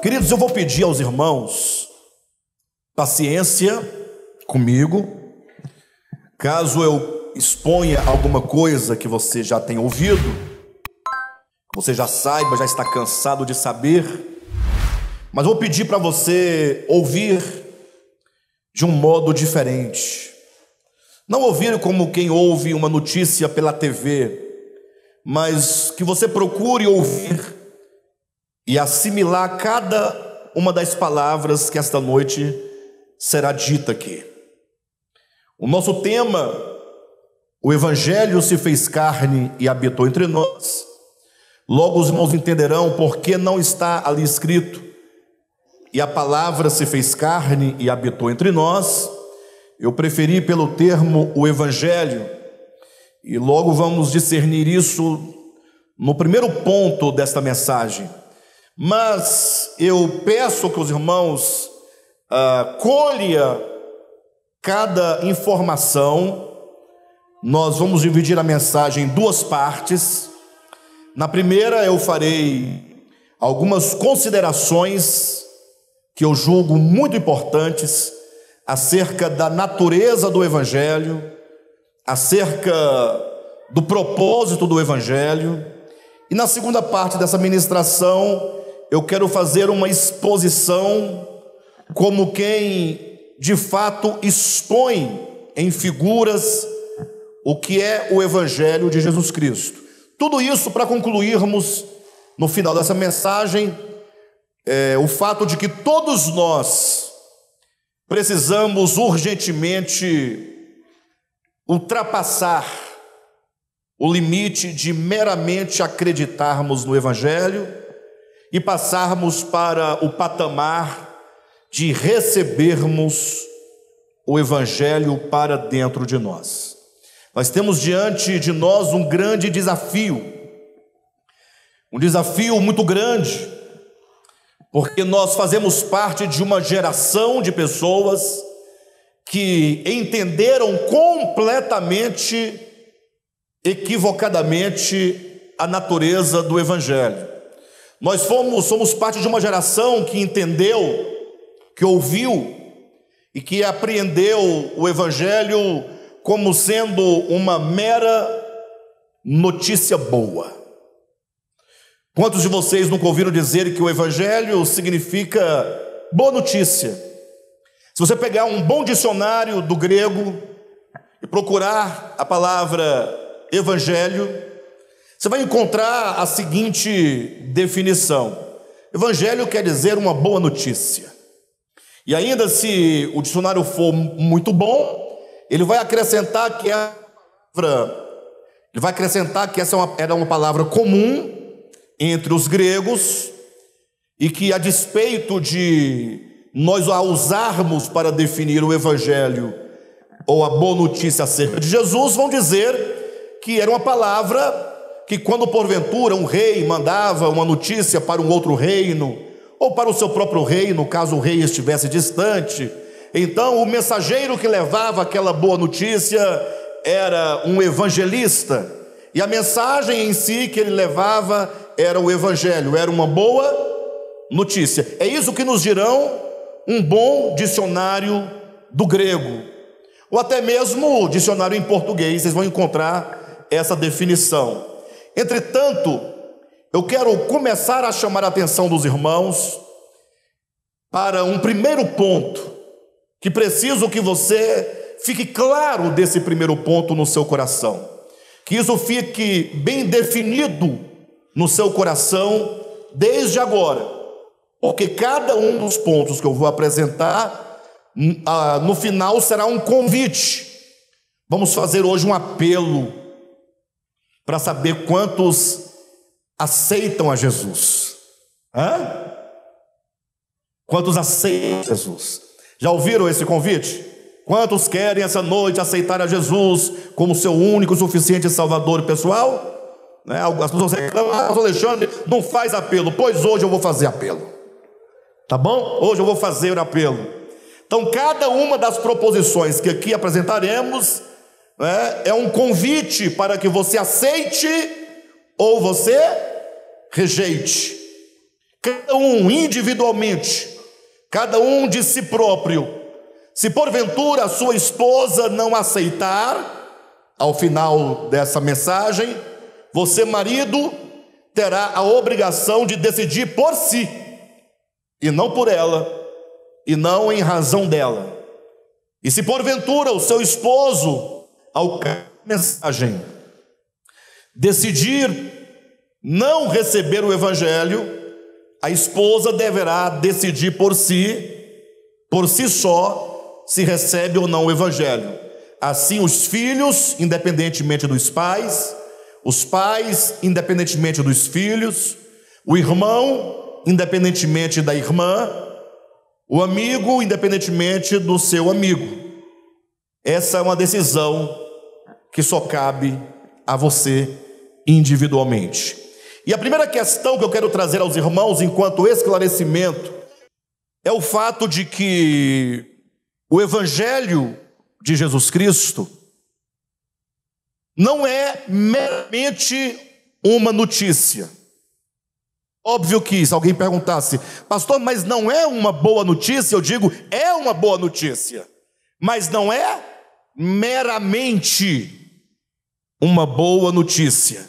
Queridos, eu vou pedir aos irmãos paciência comigo, caso eu exponha alguma coisa que você já tenha ouvido, você já saiba, já está cansado de saber, mas eu vou pedir para você ouvir de um modo diferente. Não ouvir como quem ouve uma notícia pela TV, mas que você procure ouvir e assimilar cada uma das palavras que esta noite será dita aqui. O nosso tema, o Evangelho se fez carne e habitou entre nós. Logo os irmãos entenderão por que não está ali escrito: e a palavra se fez carne e habitou entre nós. Eu preferi pelo termo o Evangelho, e logo vamos discernir isso no primeiro ponto desta mensagem. Mas eu peço que os irmãos colha cada informação. Nós vamos dividir a mensagem em duas partes. Na primeira eu farei algumas considerações que eu julgo muito importantes acerca da natureza do Evangelho, acerca do propósito do Evangelho. E na segunda parte dessa ministração eu quero fazer uma exposição como quem de fato expõe em figuras o que é o Evangelho de Jesus Cristo. Tudo isso para concluirmos no final dessa mensagem o fato de que todos nós precisamos urgentemente ultrapassar o limite de meramente acreditarmos no Evangelho e passarmos para o patamar de recebermos o Evangelho para dentro de nós. Nós temos diante de nós um grande desafio, um desafio muito grande, porque nós fazemos parte de uma geração de pessoas que entenderam completamente, equivocadamente, a natureza do Evangelho. Nós somos parte de uma geração que entendeu, que ouviu e que apreendeu o Evangelho como sendo uma mera notícia boa. Quantos de vocês nunca ouviram dizer que o Evangelho significa boa notícia? Se você pegar um bom dicionário do grego e procurar a palavra Evangelho, você vai encontrar a seguinte definição: Evangelho quer dizer uma boa notícia. E ainda, se o dicionário for muito bom, ele vai acrescentar que essa era uma palavra comum entre os gregos, e que, a despeito de nós a usarmos para definir o Evangelho ou a boa notícia acerca de Jesus, vão dizer que era uma palavra que, quando porventura um rei mandava uma notícia para um outro reino, ou para o seu próprio reino, caso o rei estivesse distante, então o mensageiro que levava aquela boa notícia era um evangelista, e a mensagem em si que ele levava era o Evangelho, era uma boa notícia. É isso que nos dirão um bom dicionário do grego, ou até mesmo o dicionário em português, vocês vão encontrar essa definição. Entretanto, eu quero começar a chamar a atenção dos irmãos para um primeiro ponto, que preciso que você fique claro desse primeiro ponto no seu coração, que isso fique bem definido no seu coração desde agora, porque cada um dos pontos que eu vou apresentar no final será um convite. Vamos fazer hoje um apelo para saber quantos aceitam a Jesus. Quantos aceitam Jesus? Já ouviram esse convite? Quantos querem essa noite aceitar a Jesus como seu único, suficiente Salvador pessoal? As pessoas reclamam: Alexandre, não faz apelo. Pois hoje eu vou fazer apelo. Tá bom? Hoje eu vou fazer o apelo. Então, cada uma das proposições que aqui apresentaremos, né, é um convite para que você aceite ou você rejeite. Cada um individualmente, cada um de si próprio. Se porventura a sua esposa não aceitar, ao final dessa mensagem, você, marido, terá a obrigação de decidir por si, e não por ela, e não em razão dela. E se porventura o seu esposo, ao mensagem, decidir não receber o evangelho, a esposa deverá decidir por si só, se recebe ou não o evangelho. Assim, os filhos, independentemente dos pais, os pais, independentemente dos filhos, o irmão, independentemente da irmã, o amigo, independentemente do seu amigo. Essa é uma decisão que só cabe a você individualmente. E a primeira questão que eu quero trazer aos irmãos, enquanto esclarecimento, é o fato de que o Evangelho de Jesus Cristo não é meramente uma notícia. Óbvio que se alguém perguntasse, pastor, mas não é uma boa notícia? Eu digo, é uma boa notícia, mas não é meramente uma boa notícia.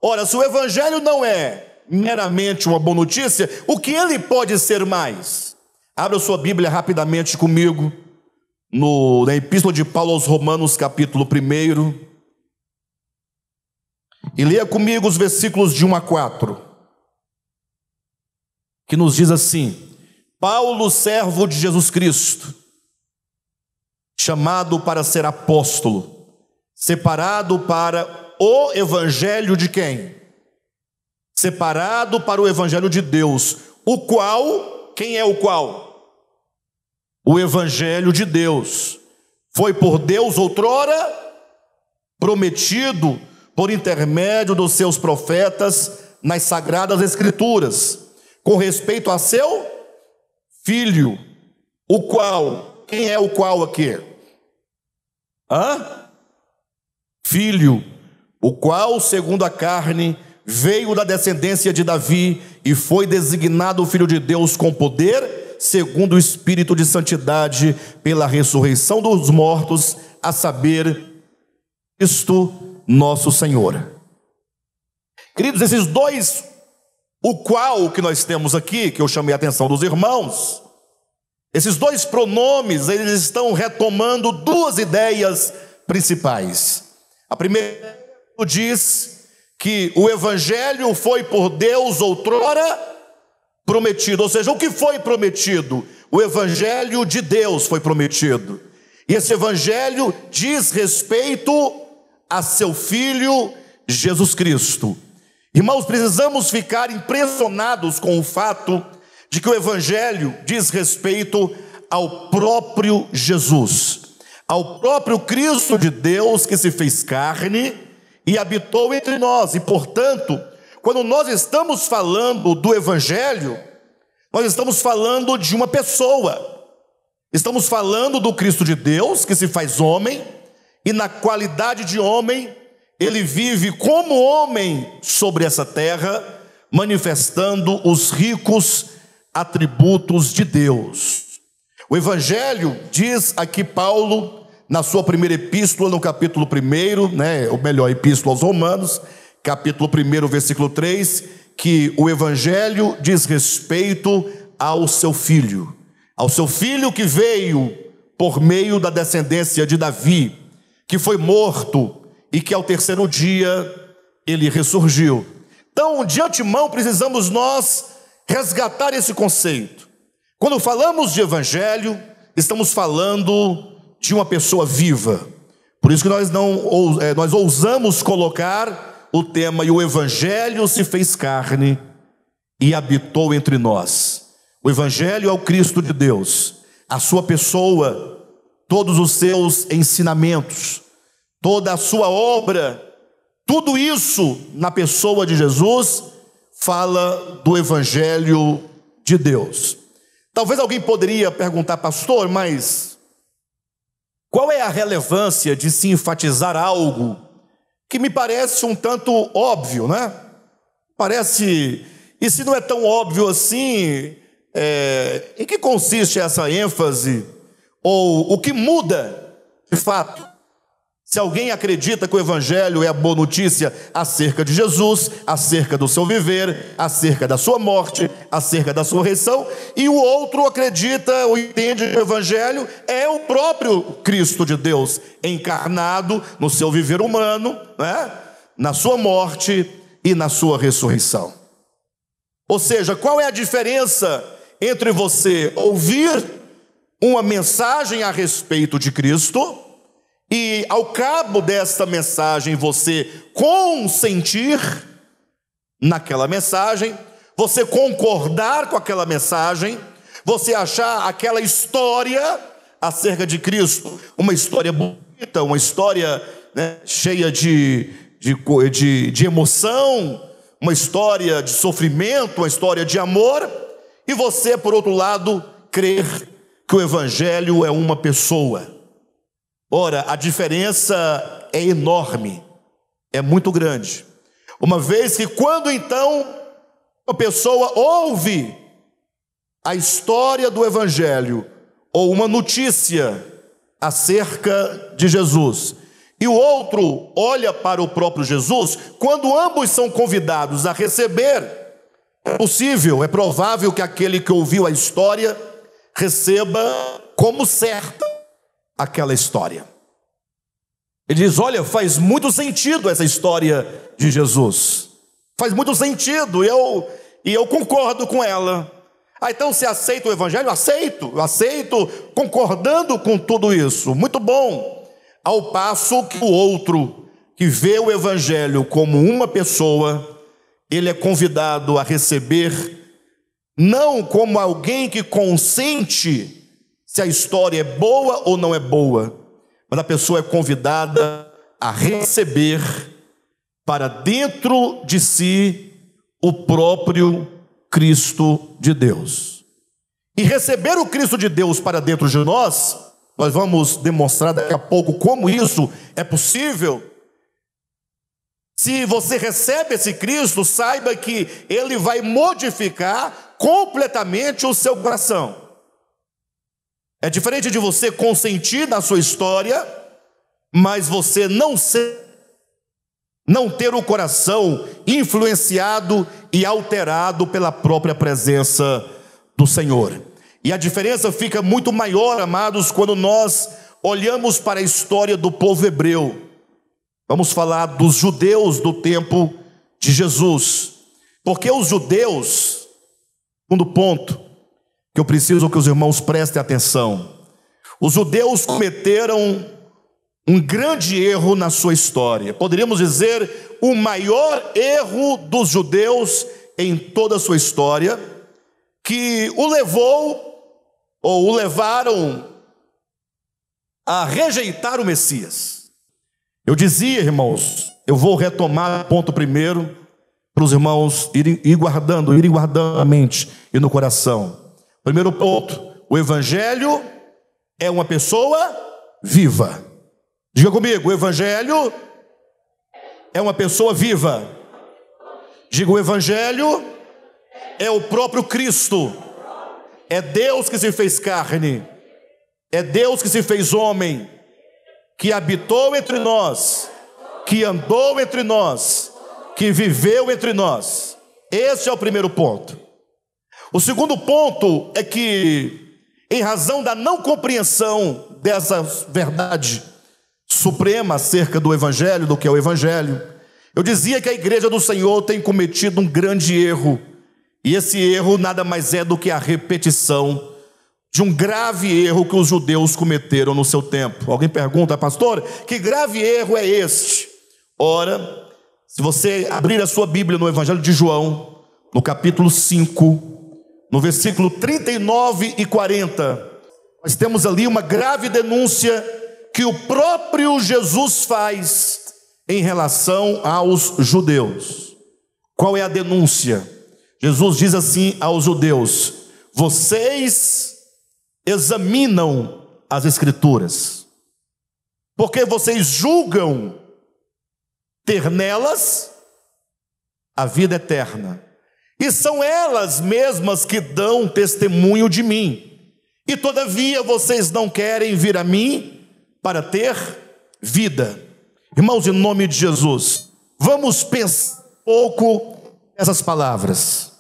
Ora, se o Evangelho não é meramente uma boa notícia, o que ele pode ser mais? Abra sua Bíblia rapidamente comigo, na Epístola de Paulo aos Romanos, capítulo 1, e leia comigo os versículos de 1 a 4, que nos diz assim: Paulo, servo de Jesus Cristo, chamado para ser apóstolo, separado para o evangelho de quem? Separado para o evangelho de Deus, o qual, quem é o qual? O evangelho de Deus, foi por Deus outrora prometido por intermédio dos seus profetas nas sagradas escrituras, com respeito a seu filho, o qual, quem é o qual aqui? Filho, o qual, segundo a carne, veio da descendência de Davi e foi designado Filho de Deus com poder, segundo o Espírito de santidade, pela ressurreição dos mortos, a saber, Cristo nosso Senhor. Queridos, esses dois, o qual que nós temos aqui, que eu chamei a atenção dos irmãos, esses dois pronomes, eles estão retomando duas ideias principais. A primeira diz que o evangelho foi por Deus outrora prometido, ou seja, o que foi prometido? O evangelho de Deus foi prometido, e esse evangelho diz respeito a seu Filho Jesus Cristo. Irmãos, precisamos ficar impressionados com o fato de que o evangelho diz respeito ao próprio Jesus, ao próprio Cristo de Deus que se fez carne e habitou entre nós. E portanto, quando nós estamos falando do evangelho, nós estamos falando de uma pessoa, estamos falando do Cristo de Deus que se faz homem, e na qualidade de homem, ele vive como homem sobre essa terra, manifestando os ricos atributos de Deus. O evangelho, diz aqui Paulo, na sua primeira epístola, no capítulo 1, ou melhor, epístola aos Romanos, capítulo 1, versículo 3, que o evangelho diz respeito ao seu filho que veio por meio da descendência de Davi, que foi morto e que ao terceiro dia ele ressurgiu. Então, de antemão, precisamos nós resgatar esse conceito. Quando falamos de evangelho, estamos falando de uma pessoa viva. Por isso que nós ousamos colocar o tema: e o evangelho se fez carne e habitou entre nós. O evangelho é o Cristo de Deus, a sua pessoa, todos os seus ensinamentos, toda a sua obra, tudo isso na pessoa de Jesus fala do evangelho de Deus. Talvez alguém poderia perguntar, pastor, mas qual é a relevância de se enfatizar algo que me parece um tanto óbvio, né? Parece, e se não é tão óbvio assim, em que consiste essa ênfase? Ou o que muda, de fato? Se alguém acredita que o Evangelho é a boa notícia acerca de Jesus, acerca do seu viver, acerca da sua morte, acerca da sua ressurreição, e o outro acredita ou entende que o Evangelho é o próprio Cristo de Deus, encarnado no seu viver humano, né? Na sua morte e na sua ressurreição. Ou seja, qual é a diferença entre você ouvir uma mensagem a respeito de Cristo e ao cabo desta mensagem você consentir naquela mensagem, você concordar com aquela mensagem, você achar aquela história acerca de Cristo uma história bonita, uma história, né, cheia de emoção, uma história de sofrimento, uma história de amor, e você, por outro lado, crer que o Evangelho é uma pessoa. Ora, a diferença é enorme, é muito grande. Uma vez que quando então uma pessoa ouve a história do Evangelho, ou uma notícia acerca de Jesus, e o outro olha para o próprio Jesus, quando ambos são convidados a receber, é possível, é provável que aquele que ouviu a história receba como certa aquela história. Ele diz, olha, faz muito sentido essa história de Jesus, faz muito sentido, e eu concordo com ela. Então você aceita o Evangelho? Eu aceito, concordando com tudo isso, muito bom. Ao passo que o outro, que vê o Evangelho como uma pessoa, ele é convidado a receber, não como alguém que consente se a história é boa ou não é boa, mas a pessoa é convidada a receber para dentro de si o próprio Cristo de Deus. E receber o Cristo de Deus para dentro de nós vamos demonstrar daqui a pouco como isso é possível. Se você recebe esse Cristo, saiba que Ele vai modificar completamente o seu coração. É diferente de você consentir na sua história, mas você não ter o coração influenciado e alterado pela própria presença do Senhor. E a diferença fica muito maior, amados, quando nós olhamos para a história do povo hebreu. Vamos falar dos judeus do tempo de Jesus. Porque os judeus, segundo ponto, que eu preciso que os irmãos prestem atenção. Os judeus cometeram um grande erro na sua história. Poderíamos dizer, o maior erro dos judeus em toda a sua história, que o levou, ou o levaram a rejeitar o Messias. Eu dizia, irmãos, eu vou retomar o ponto primeiro, para os irmãos irem guardando na mente e no coração. Primeiro ponto, o Evangelho é uma pessoa viva. Diga comigo, o Evangelho é uma pessoa viva. Diga, o Evangelho é o próprio Cristo. É Deus que se fez carne. É Deus que se fez homem, que habitou entre nós, que andou entre nós, que viveu entre nós. Esse é o primeiro ponto. O segundo ponto é que, em razão da não compreensão dessa verdade suprema acerca do Evangelho, do que é o Evangelho, eu dizia que a igreja do Senhor tem cometido um grande erro, e esse erro nada mais é do que a repetição de um grave erro que os judeus cometeram no seu tempo. Alguém pergunta, pastor, que grave erro é este? Ora, se você abrir a sua Bíblia no Evangelho de João, no capítulo 5, no versículo 39 e 40, nós temos ali uma grave denúncia que o próprio Jesus faz em relação aos judeus. Qual é a denúncia? Jesus diz assim aos judeus: vocês examinam as Escrituras, porque vocês julgam ter nelas a vida eterna, e são elas mesmas que dão testemunho de mim, e todavia vocês não querem vir a mim para ter vida. Irmãos, em nome de Jesus, vamos pensar um pouco essas palavras.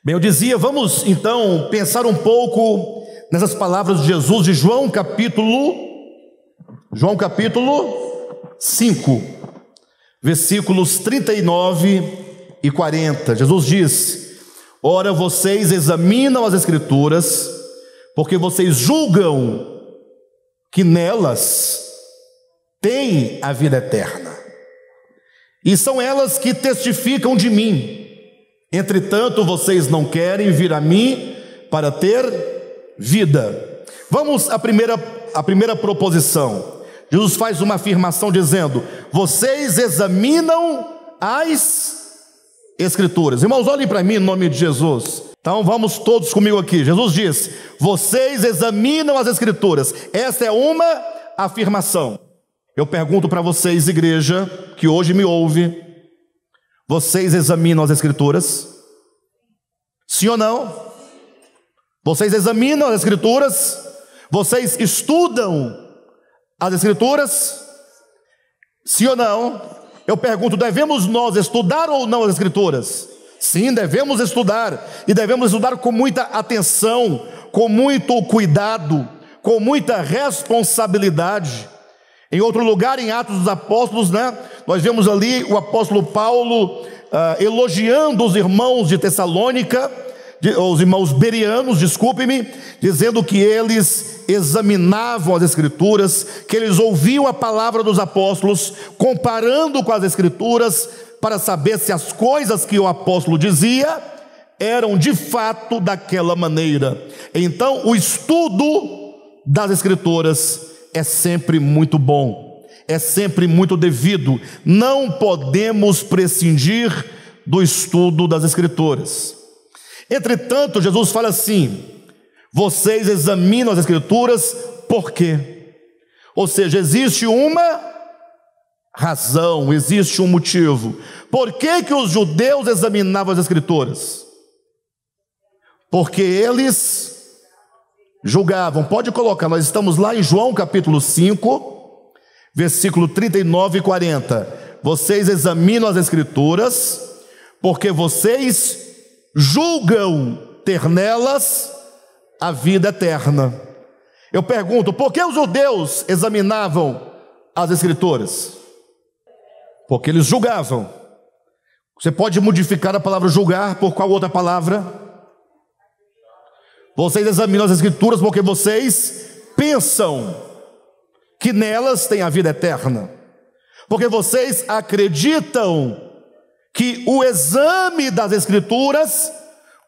Bem, eu dizia, vamos então pensar um pouco nessas palavras de Jesus, de João capítulo 5, versículos 39 e 40. Jesus diz: ora, vocês examinam as Escrituras, porque vocês julgam que nelas tem a vida eterna, e são elas que testificam de mim. Entretanto, vocês não querem vir a mim para ter vida. Vamos à primeira proposição. Jesus faz uma afirmação dizendo: vocês examinam as Escrituras. Irmãos, olhem para mim em nome de Jesus. Então vamos todos comigo aqui. Jesus diz: vocês examinam as Escrituras. Esta é uma afirmação. Eu pergunto para vocês, igreja, que hoje me ouve: vocês examinam as Escrituras? Sim ou não? Vocês examinam as Escrituras? Vocês estudam as Escrituras? Sim ou não? Eu pergunto: devemos nós estudar ou não as Escrituras? Sim, devemos estudar, e devemos estudar com muita atenção, com muito cuidado, com muita responsabilidade. Em outro lugar, em Atos dos Apóstolos, nós vemos ali o apóstolo Paulo elogiando os irmãos de Tessalônica, os irmãos bereanos, desculpe-me, dizendo que eles examinavam as Escrituras, que eles ouviam a palavra dos apóstolos, comparando com as Escrituras, para saber se as coisas que o apóstolo dizia eram de fato daquela maneira. Então, o estudo das Escrituras é sempre muito bom, é sempre muito devido. Não podemos prescindir do estudo das Escrituras. Entretanto, Jesus fala assim: vocês examinam as Escrituras por quê? Ou seja, existe uma razão, existe um motivo. Por que que os judeus examinavam as Escrituras? Porque eles julgavam. Pode colocar, nós estamos lá em João capítulo 5, versículo 39 e 40. Vocês examinam as Escrituras, porque vocês julgam ter nelas a vida eterna. Eu pergunto: por que os judeus examinavam as Escrituras? Porque eles julgavam. Você pode modificar a palavra julgar por qual outra palavra? Vocês examinam as Escrituras porque vocês pensam que nelas tem a vida eterna, porque vocês acreditam que o exame das Escrituras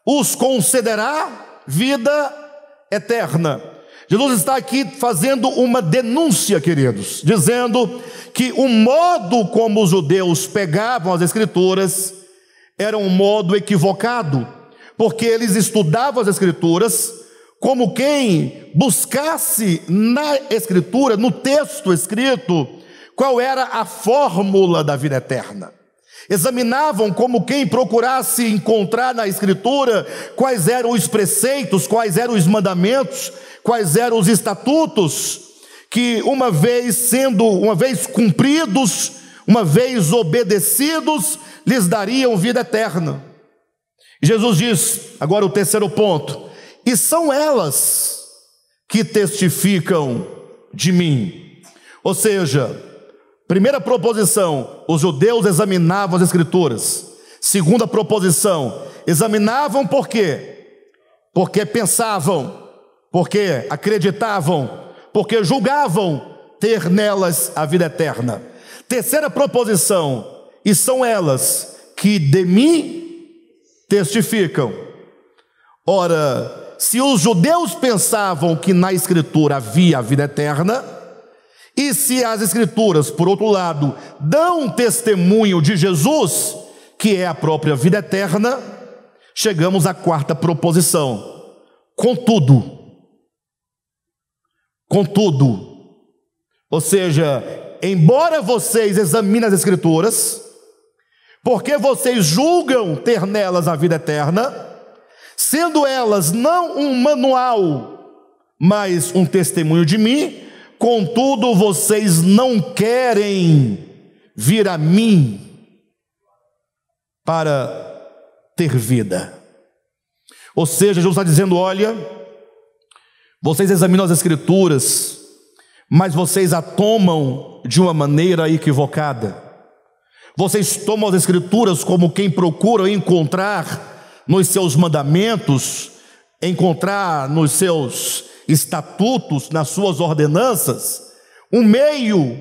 os concederá vida eterna. Jesus está aqui fazendo uma denúncia, queridos, dizendo que o modo como os judeus pegavam as Escrituras era um modo equivocado, porque eles estudavam as Escrituras como quem buscasse na Escritura, no texto escrito, qual era a fórmula da vida eterna. Examinavam como quem procurasse encontrar na Escritura quais eram os preceitos, quais eram os mandamentos, quais eram os estatutos, que uma vez cumpridos, uma vez obedecidos, lhes dariam vida eterna. Jesus diz, agora o terceiro ponto: e são elas que testificam de mim. Ou seja, primeira proposição, os judeus examinavam as Escrituras. Segunda proposição, examinavam por quê? Porque pensavam, porque acreditavam, porque julgavam ter nelas a vida eterna. Terceira proposição, e são elas que de mim testificam. Ora, se os judeus pensavam que na Escritura havia a vida eterna, e se as Escrituras, por outro lado, dão testemunho de Jesus, que é a própria vida eterna, chegamos à quarta proposição: Contudo, ou seja, embora vocês examinem as Escrituras, porque vocês julgam ter nelas a vida eterna, sendo elas não um manual, mas um testemunho de mim, contudo vocês não querem vir a mim para ter vida. Ou seja, Jesus está dizendo: olha, vocês examinam as Escrituras, mas vocês a tomam de uma maneira equivocada. Vocês tomam as Escrituras como quem procura encontrar nos seus mandamentos, encontrar nos seus estatutos, nas suas ordenanças, um meio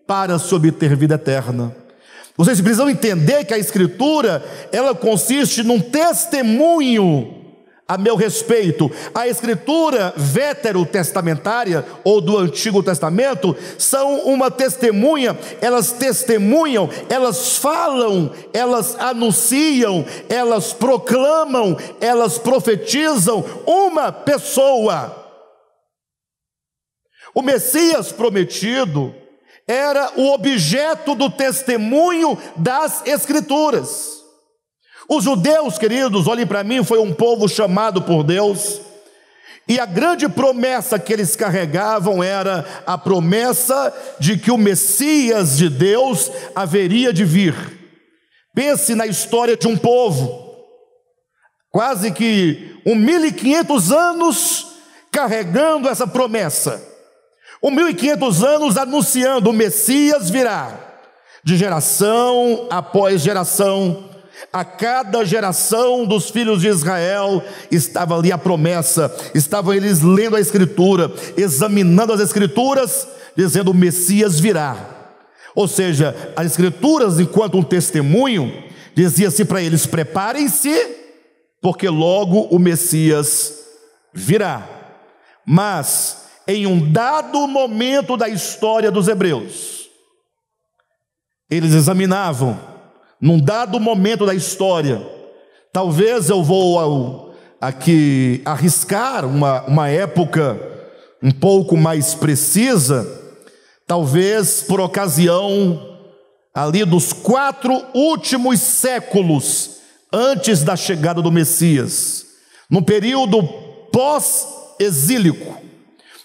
para se obter vida eterna. Vocês precisam entender que a Escritura, ela consiste num testemunho a meu respeito. A Escritura veterotestamentária ou do Antigo Testamento são uma testemunha. Elas testemunham, elas falam, elas anunciam, elas proclamam, elas profetizam uma pessoa. O Messias prometido era o objeto do testemunho das Escrituras. Os judeus, queridos, olhem para mim, foi um povo chamado por Deus, e a grande promessa que eles carregavam era a promessa de que o Messias de Deus haveria de vir. Pense na história de um povo, quase que 1500 anos carregando essa promessa, 1500 anos anunciando: o Messias virá. De geração após geração, a cada geração dos filhos de Israel estava ali a promessa, estavam eles lendo a Escritura, examinando as Escrituras, dizendo: o Messias virá. Ou seja, as Escrituras, enquanto um testemunho, dizia-se para eles: preparem-se, porque logo o Messias virá. Mas em um dado momento da história dos hebreus, eles examinavam, num dado momento da história, talvez eu vou aqui arriscar uma época um pouco mais precisa, talvez por ocasião ali dos 4 últimos séculos antes da chegada do Messias, no período pós-exílico,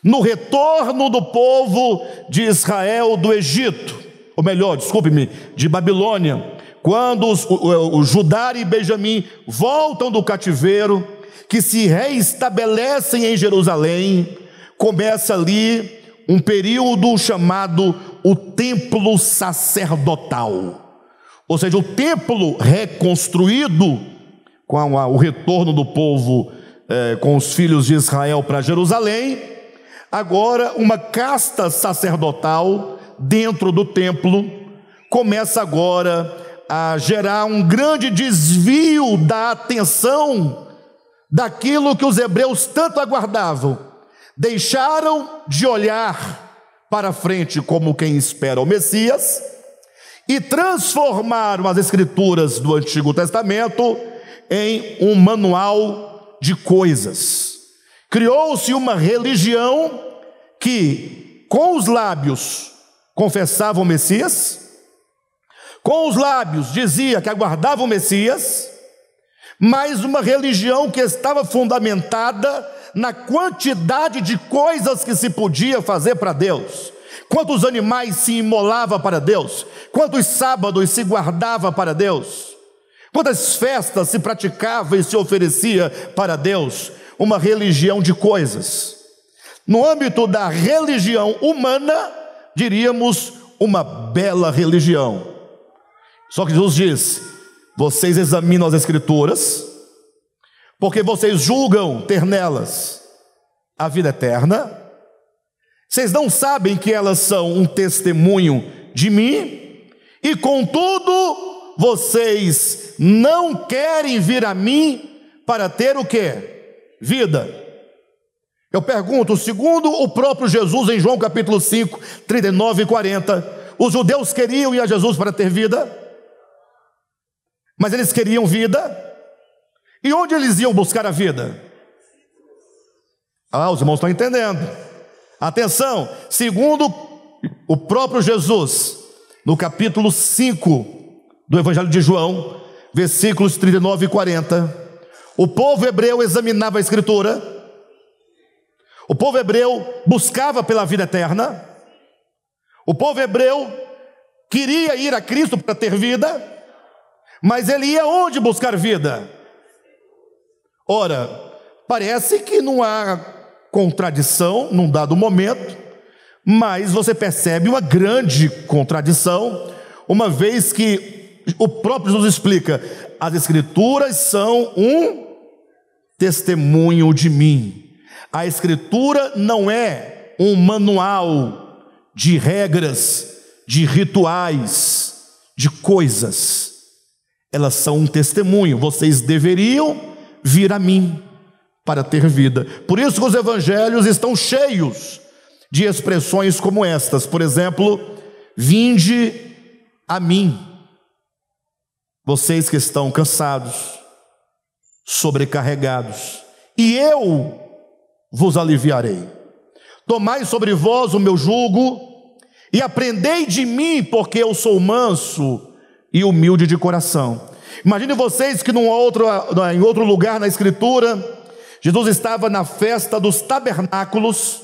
no retorno do povo de Israel do Egito, ou melhor, desculpe-me, de Babilônia, quando o Judá e Benjamim voltam do cativeiro, que se reestabelecem em Jerusalém, começa ali um período chamado o templo sacerdotal, ou seja, o templo reconstruído com o retorno do povo com os filhos de Israel para Jerusalém. Agora uma casta sacerdotal dentro do templo começa agora a gerar um grande desvio da atenção daquilo que os hebreus tanto aguardavam. Deixaram de olhar para frente como quem espera o Messias e transformaram as Escrituras do Antigo Testamento em um manual de coisas. Criou-se uma religião que com os lábios confessava o Messias, com os lábios dizia que aguardava o Messias, mas uma religião que estava fundamentada na quantidade de coisas que se podia fazer para Deus. Quantos animais se imolava para Deus, quantos sábados se guardava para Deus, quantas festas se praticava e se oferecia para Deus. Uma religião de coisas. No âmbito da religião humana, diríamos uma bela religião. Só que Jesus diz: vocês examinam as Escrituras, porque vocês julgam ter nelas a vida eterna. Vocês não sabem que elas são um testemunho de mim, e contudo, vocês não querem vir a mim para ter o quê? Vida. Eu pergunto, segundo o próprio Jesus em João capítulo 5, 39 e 40, os judeus queriam ir a Jesus para ter vida, mas eles queriam vida, e onde eles iam buscar a vida? Os irmãos estão entendendo. Atenção, segundo o próprio Jesus, no capítulo 5 do Evangelho de João, versículos 39 e 40, o povo hebreu examinava a Escritura, o povo hebreu buscava pela vida eterna, o povo hebreu queria ir a Cristo para ter vida, mas ele ia onde buscar vida? Ora, parece que não há contradição num dado momento, mas você percebe uma grande contradição, uma vez que o próprio Jesus explica: as Escrituras são um testemunho de mim. A Escritura não é um manual de regras, de rituais, de coisas. Elas são um testemunho. Vocês deveriam vir a mim para ter vida. Por isso que os evangelhos estão cheios de expressões como estas. Por exemplo, vinde a mim, vocês que estão cansados, sobrecarregados, e eu vos aliviarei. Tomai sobre vós o meu jugo e aprendei de mim, porque eu sou manso e humilde de coração. Imagine vocês que em outro lugar na Escritura, Jesus estava na festa dos tabernáculos,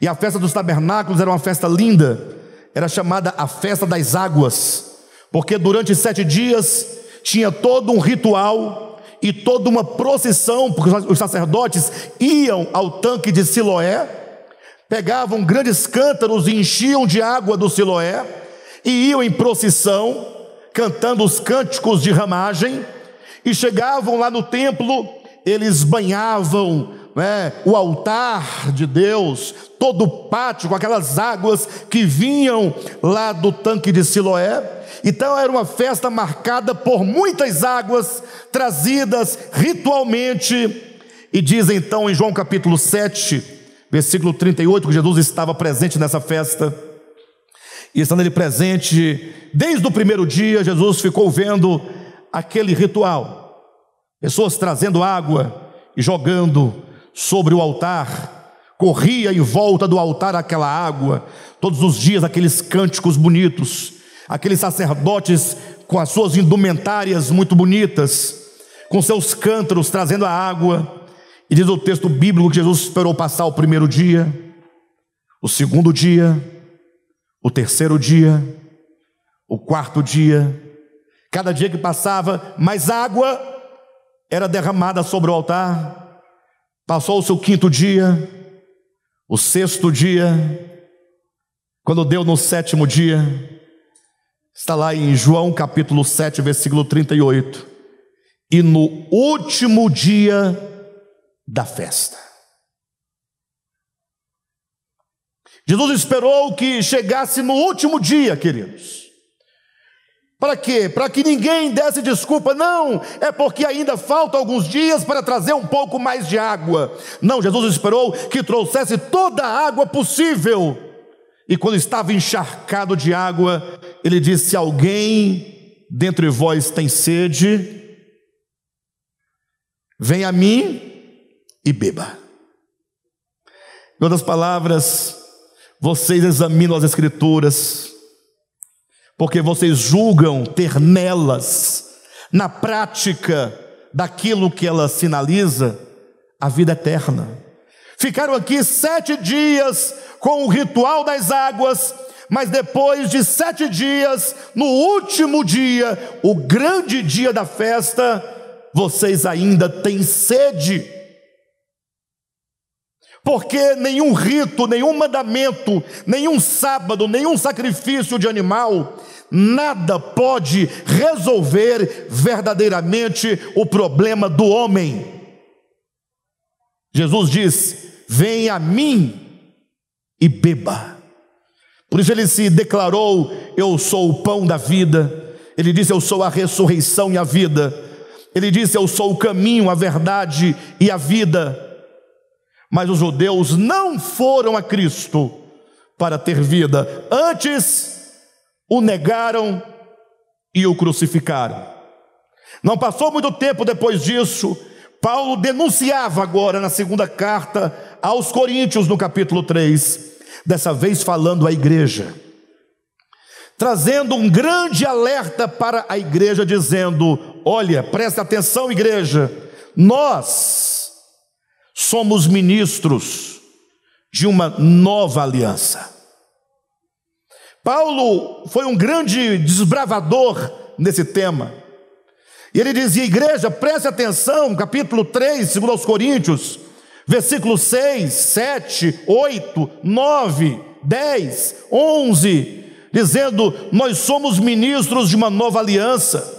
e a festa dos tabernáculos era uma festa linda, era chamada a festa das águas, porque durante 7 dias tinha todo um ritual e toda uma procissão, porque os sacerdotes iam ao tanque de Siloé, pegavam grandes cântaros e enchiam de água do Siloé, e iam em procissão, cantando os cânticos de ramagem, e chegavam lá no templo, eles banhavam o altar de Deus, todo o pátio com aquelas águas que vinham lá do tanque de Siloé. Então era uma festa marcada por muitas águas trazidas ritualmente. E diz então em João capítulo 7, versículo 38, que Jesus estava presente nessa festa. E estando ele presente, desde o primeiro dia, Jesus ficou vendo aquele ritual, pessoas trazendo água e jogando sobre o altar, corria em volta do altar aquela água, todos os dias aqueles cânticos bonitos, aqueles sacerdotes com as suas indumentárias muito bonitas, com seus cântaros trazendo a água. E diz o texto bíblico que Jesus esperou passar o primeiro dia, o segundo dia, o terceiro dia, o quarto dia. Cada dia que passava, mais água era derramada sobre o altar. Passou-se o 5º dia, o 6º dia, quando deu no 7º dia, está lá em João capítulo 7, versículo 38, e no último dia da festa. Jesus esperou que chegasse no último dia, queridos. Para quê? Para que ninguém desse desculpa. Não, é porque ainda faltam alguns dias para trazer um pouco mais de água. Não, Jesus esperou que trouxesse toda a água possível. E quando estava encharcado de água, ele disse: se alguém dentre vós tem sede, venha a mim e beba. Em outras palavras, vocês examinam as Escrituras, porque vocês julgam ter nelas, na prática daquilo que ela sinaliza, a vida eterna. Ficaram aqui 7 dias com o ritual das águas, mas depois de 7 dias, no último dia, o grande dia da festa, vocês ainda têm sede. Porque nenhum rito, nenhum mandamento, nenhum sábado, nenhum sacrifício de animal, nada pode resolver verdadeiramente o problema do homem. Jesus diz: venha a mim e beba. Por isso ele se declarou: eu sou o pão da vida. Ele disse: eu sou a ressurreição e a vida. Ele disse: eu sou o caminho, a verdade e a vida. Mas os judeus não foram a Cristo para ter vida, antes o negaram e o crucificaram. Não passou muito tempo depois disso, Paulo denunciava agora na segunda carta aos Coríntios, no capítulo 3, dessa vez falando à igreja, trazendo um grande alerta para a igreja, dizendo: olha, presta atenção, igreja, nós somos ministros de uma nova aliança. Paulo foi um grande desbravador nesse tema, e ele dizia: igreja, preste atenção, capítulo 3, segundo aos Coríntios, versículos 6, 7, 8, 9, 10, 11, dizendo: nós somos ministros de uma nova aliança.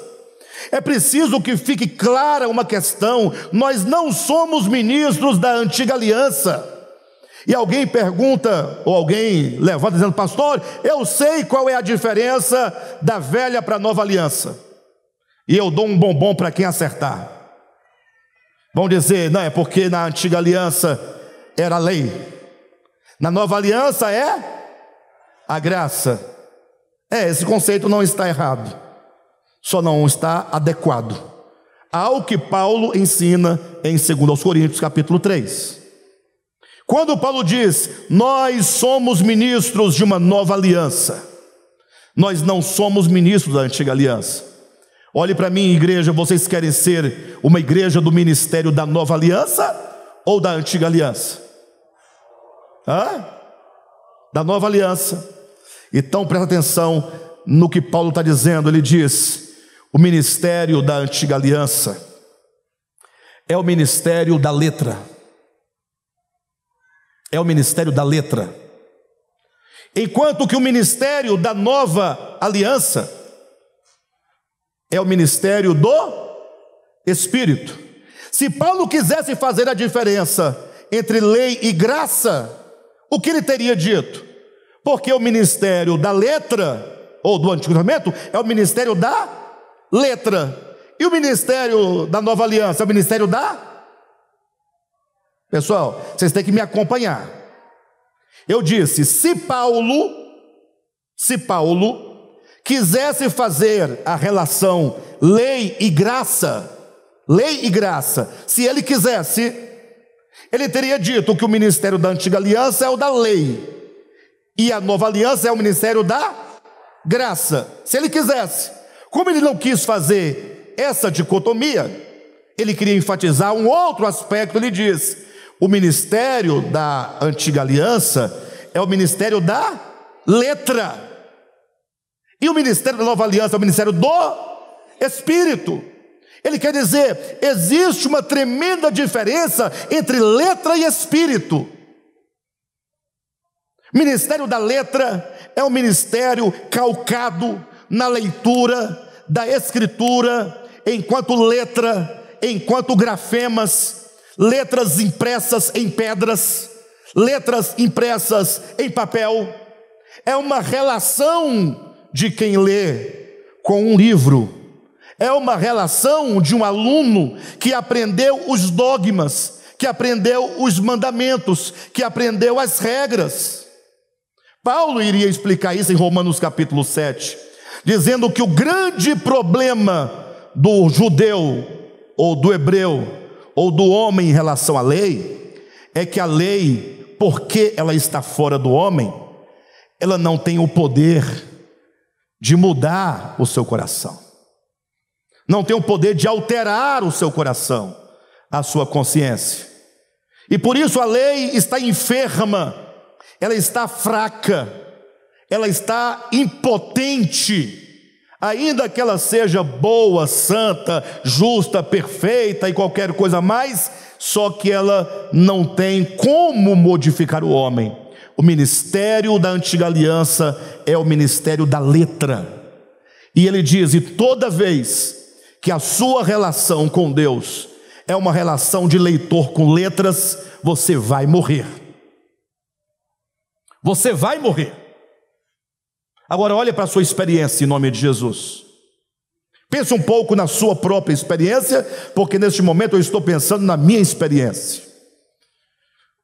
É preciso que fique clara uma questão: nós não somos ministros da antiga aliança. E alguém pergunta, ou alguém levanta dizendo: pastor, eu sei qual é a diferença da velha para a nova aliança, e eu dou um bombom para quem acertar. Vão dizer: não, é porque na antiga aliança era a lei, na nova aliança é a graça. Esse conceito não está errado, só não está adequado ao que Paulo ensina em 2 aos Coríntios capítulo 3. Quando Paulo diz: nós somos ministros de uma nova aliança, nós não somos ministros da antiga aliança. Olhe para mim, igreja, vocês querem ser uma igreja do ministério da nova aliança ou da antiga aliança? Da nova aliança. Então presta atenção no que Paulo está dizendo. Ele diz: o ministério da antiga aliança é o ministério da letra, é o ministério da letra, enquanto que o ministério da nova aliança é o ministério do Espírito. Se Paulo quisesse fazer a diferença entre lei e graça, o que ele teria dito? Porque o ministério da letra, ou do Antigo Testamento, é o ministério da letra, e o ministério da nova aliança é o ministério da... Pessoal, vocês têm que me acompanhar. Eu disse: se Paulo quisesse fazer a relação lei e graça, se ele quisesse, ele teria dito que o ministério da antiga aliança é o da lei e a nova aliança é o ministério da graça. Se ele quisesse. Como ele não quis fazer essa dicotomia, ele queria enfatizar um outro aspecto. Ele diz: o ministério da antiga aliança é o ministério da letra, e o ministério da nova aliança é o ministério do Espírito. Ele quer dizer, existe uma tremenda diferença entre letra e espírito. O ministério da letra é um ministério calcado na leitura da Escritura, enquanto letra, enquanto grafemas, letras impressas em pedras, letras impressas em papel. É uma relação de quem lê com um livro, é uma relação de um aluno que aprendeu os dogmas, que aprendeu os mandamentos, que aprendeu as regras. Paulo iria explicar isso em Romanos capítulo 7, dizendo que o grande problema do judeu, ou do hebreu, ou do homem em relação à lei, é que a lei, porque ela está fora do homem, ela não tem o poder de mudar o seu coração, não tem o poder de alterar o seu coração, a sua consciência, e por isso a lei está enferma, ela está fraca, ela está impotente, ainda que ela seja boa, santa, justa, perfeita e qualquer coisa mais, só que ela não tem como modificar o homem. O ministério da antiga aliança é o ministério da letra, e ele diz: e toda vez que a sua relação com Deus é uma relação de leitor com letras, você vai morrer. Você vai morrer. Agora olhe para a sua experiência em nome de Jesus. Pense um pouco na sua própria experiência, porque neste momento eu estou pensando na minha experiência.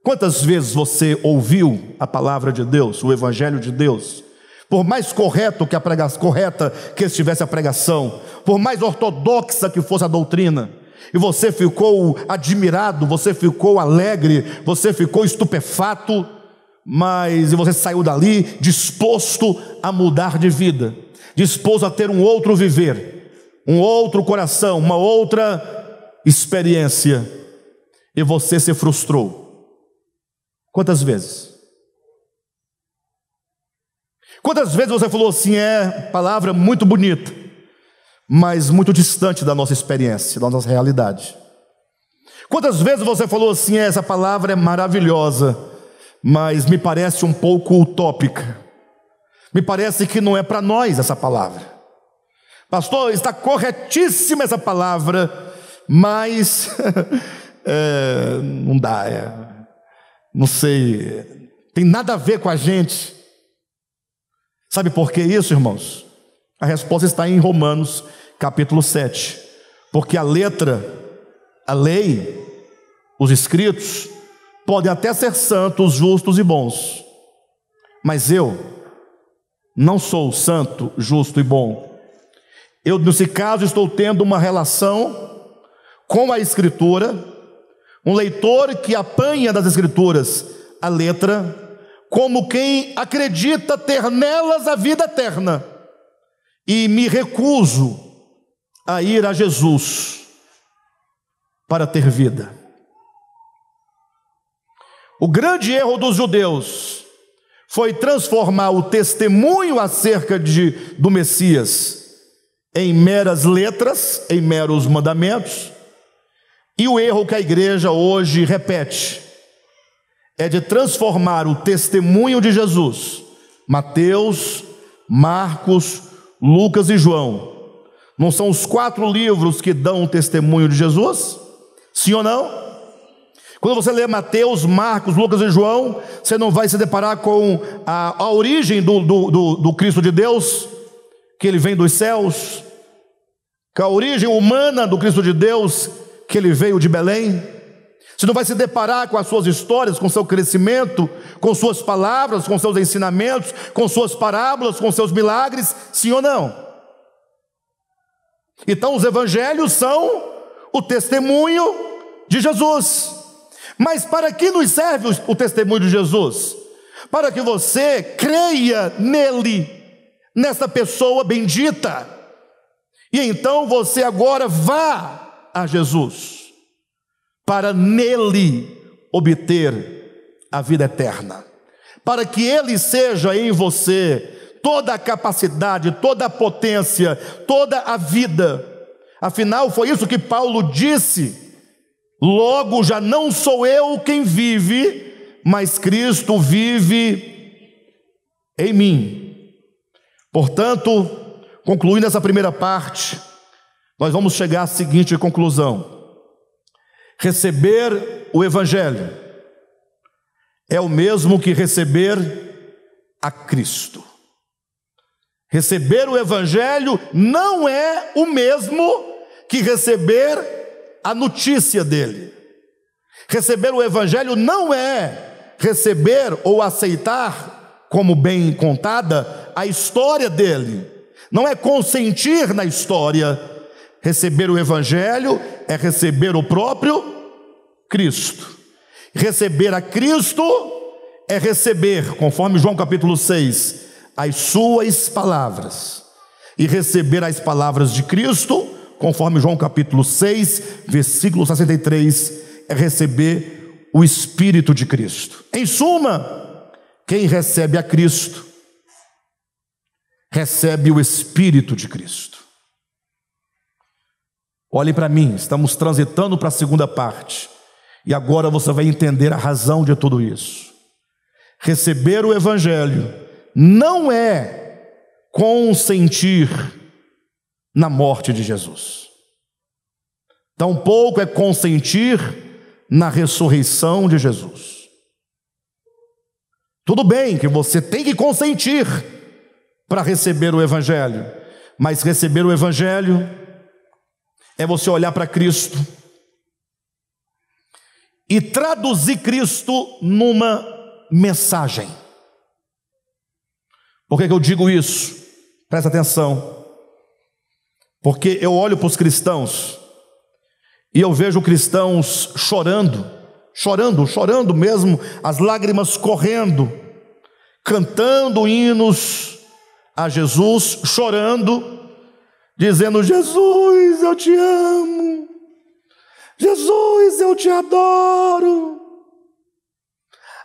Quantas vezes você ouviu a palavra de Deus, o Evangelho de Deus? Por mais correta que estivesse a pregação, por mais ortodoxa que fosse a doutrina, e você ficou admirado, você ficou alegre, você ficou estupefato, mas você saiu dali disposto a mudar de vida, disposto a ter um outro viver, um outro coração, uma outra experiência, e você se frustrou. Quantas vezes? Quantas vezes você falou assim, palavra muito bonita, mas muito distante da nossa experiência, da nossa realidade? Quantas vezes você falou assim, essa palavra é maravilhosa, mas me parece um pouco utópica, me parece que não é para nós essa palavra. Pastor, está corretíssima essa palavra, mas não dá, não sei, tem nada a ver com a gente. Sabe por que isso, irmãos? A resposta está em Romanos capítulo 7, porque a letra, a lei, os escritos podem até ser santos, justos e bons, mas eu não sou santo, justo e bom. Eu, nesse caso, estou tendo uma relação com a Escritura, um leitor que apanha das Escrituras a letra, como quem acredita ter nelas a vida eterna, e me recuso a ir a Jesus para ter vida. O grande erro dos judeus foi transformar o testemunho acerca do Messias em meras letras, em meros mandamentos, e o erro que a igreja hoje repete é de transformar o testemunho de Jesus, Mateus, Marcos, Lucas e João, não são os 4 livros que dão o testemunho de Jesus? Sim ou não? Quando você lê Mateus, Marcos, Lucas e João, você não vai se deparar com a origem do Cristo de Deus, que ele vem dos céus, com a origem humana do Cristo de Deus, que ele veio de Belém. Você não vai se deparar com as suas histórias, com seu crescimento, com suas palavras, com seus ensinamentos, com suas parábolas, com seus milagres, sim ou não? Então os evangelhos são o testemunho de Jesus. Mas para que nos serve o testemunho de Jesus? Para que você creia nele, nessa pessoa bendita, e então você agora vá a Jesus, para nele obter a vida eterna, para que ele seja em você toda a capacidade, toda a potência, toda a vida. Afinal, foi isso que Paulo disse: logo já não sou eu quem vive, mas Cristo vive em mim. Portanto, concluindo essa primeira parte, nós vamos chegar à seguinte conclusão: receber o Evangelho é o mesmo que receber a Cristo. Receber o Evangelho não é o mesmo que receber a notícia dele. Receber o Evangelho não é receber ou aceitar como bem contada a história dele, não é consentir na história. Receber o Evangelho é receber o próprio Cristo. Receber a Cristo é receber, conforme João capítulo 6, as suas palavras. E receber as palavras de Cristo, conforme João capítulo 6, versículo 63, é receber o Espírito de Cristo. Em suma, quem recebe a Cristo, recebe o Espírito de Cristo. Olhe para mim, estamos transitando para a segunda parte, e agora você vai entender a razão de tudo isso. Receber o Evangelho não é consentir na morte de Jesus, tampouco é consentir na ressurreição de Jesus. Tudo bem que você tem que consentir para receber o Evangelho, mas receber o Evangelho é você olhar para Cristo e traduzir Cristo numa mensagem. Por que eu digo isso? Presta atenção. Porque eu olho para os cristãos E eu vejo cristãos chorando mesmo, as lágrimas correndo, cantando hinos a Jesus, chorando, dizendo: Jesus, eu te amo, Jesus, eu te adoro,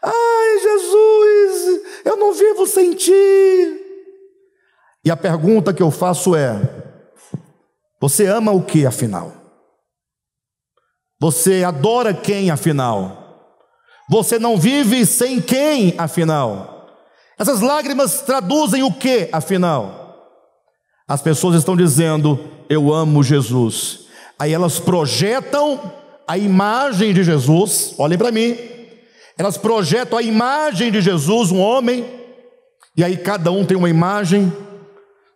ai Jesus, eu não vivo sem ti. E a pergunta que eu faço é: você ama o que afinal? Você adora quem afinal? Você não vive sem quem afinal? Essas lágrimas traduzem o que afinal? As pessoas estão dizendo: eu amo Jesus. Aí elas projetam a imagem de Jesus. Olhem para mim. Elas projetam a imagem de Jesus, um homem, e aí cada um tem uma imagem,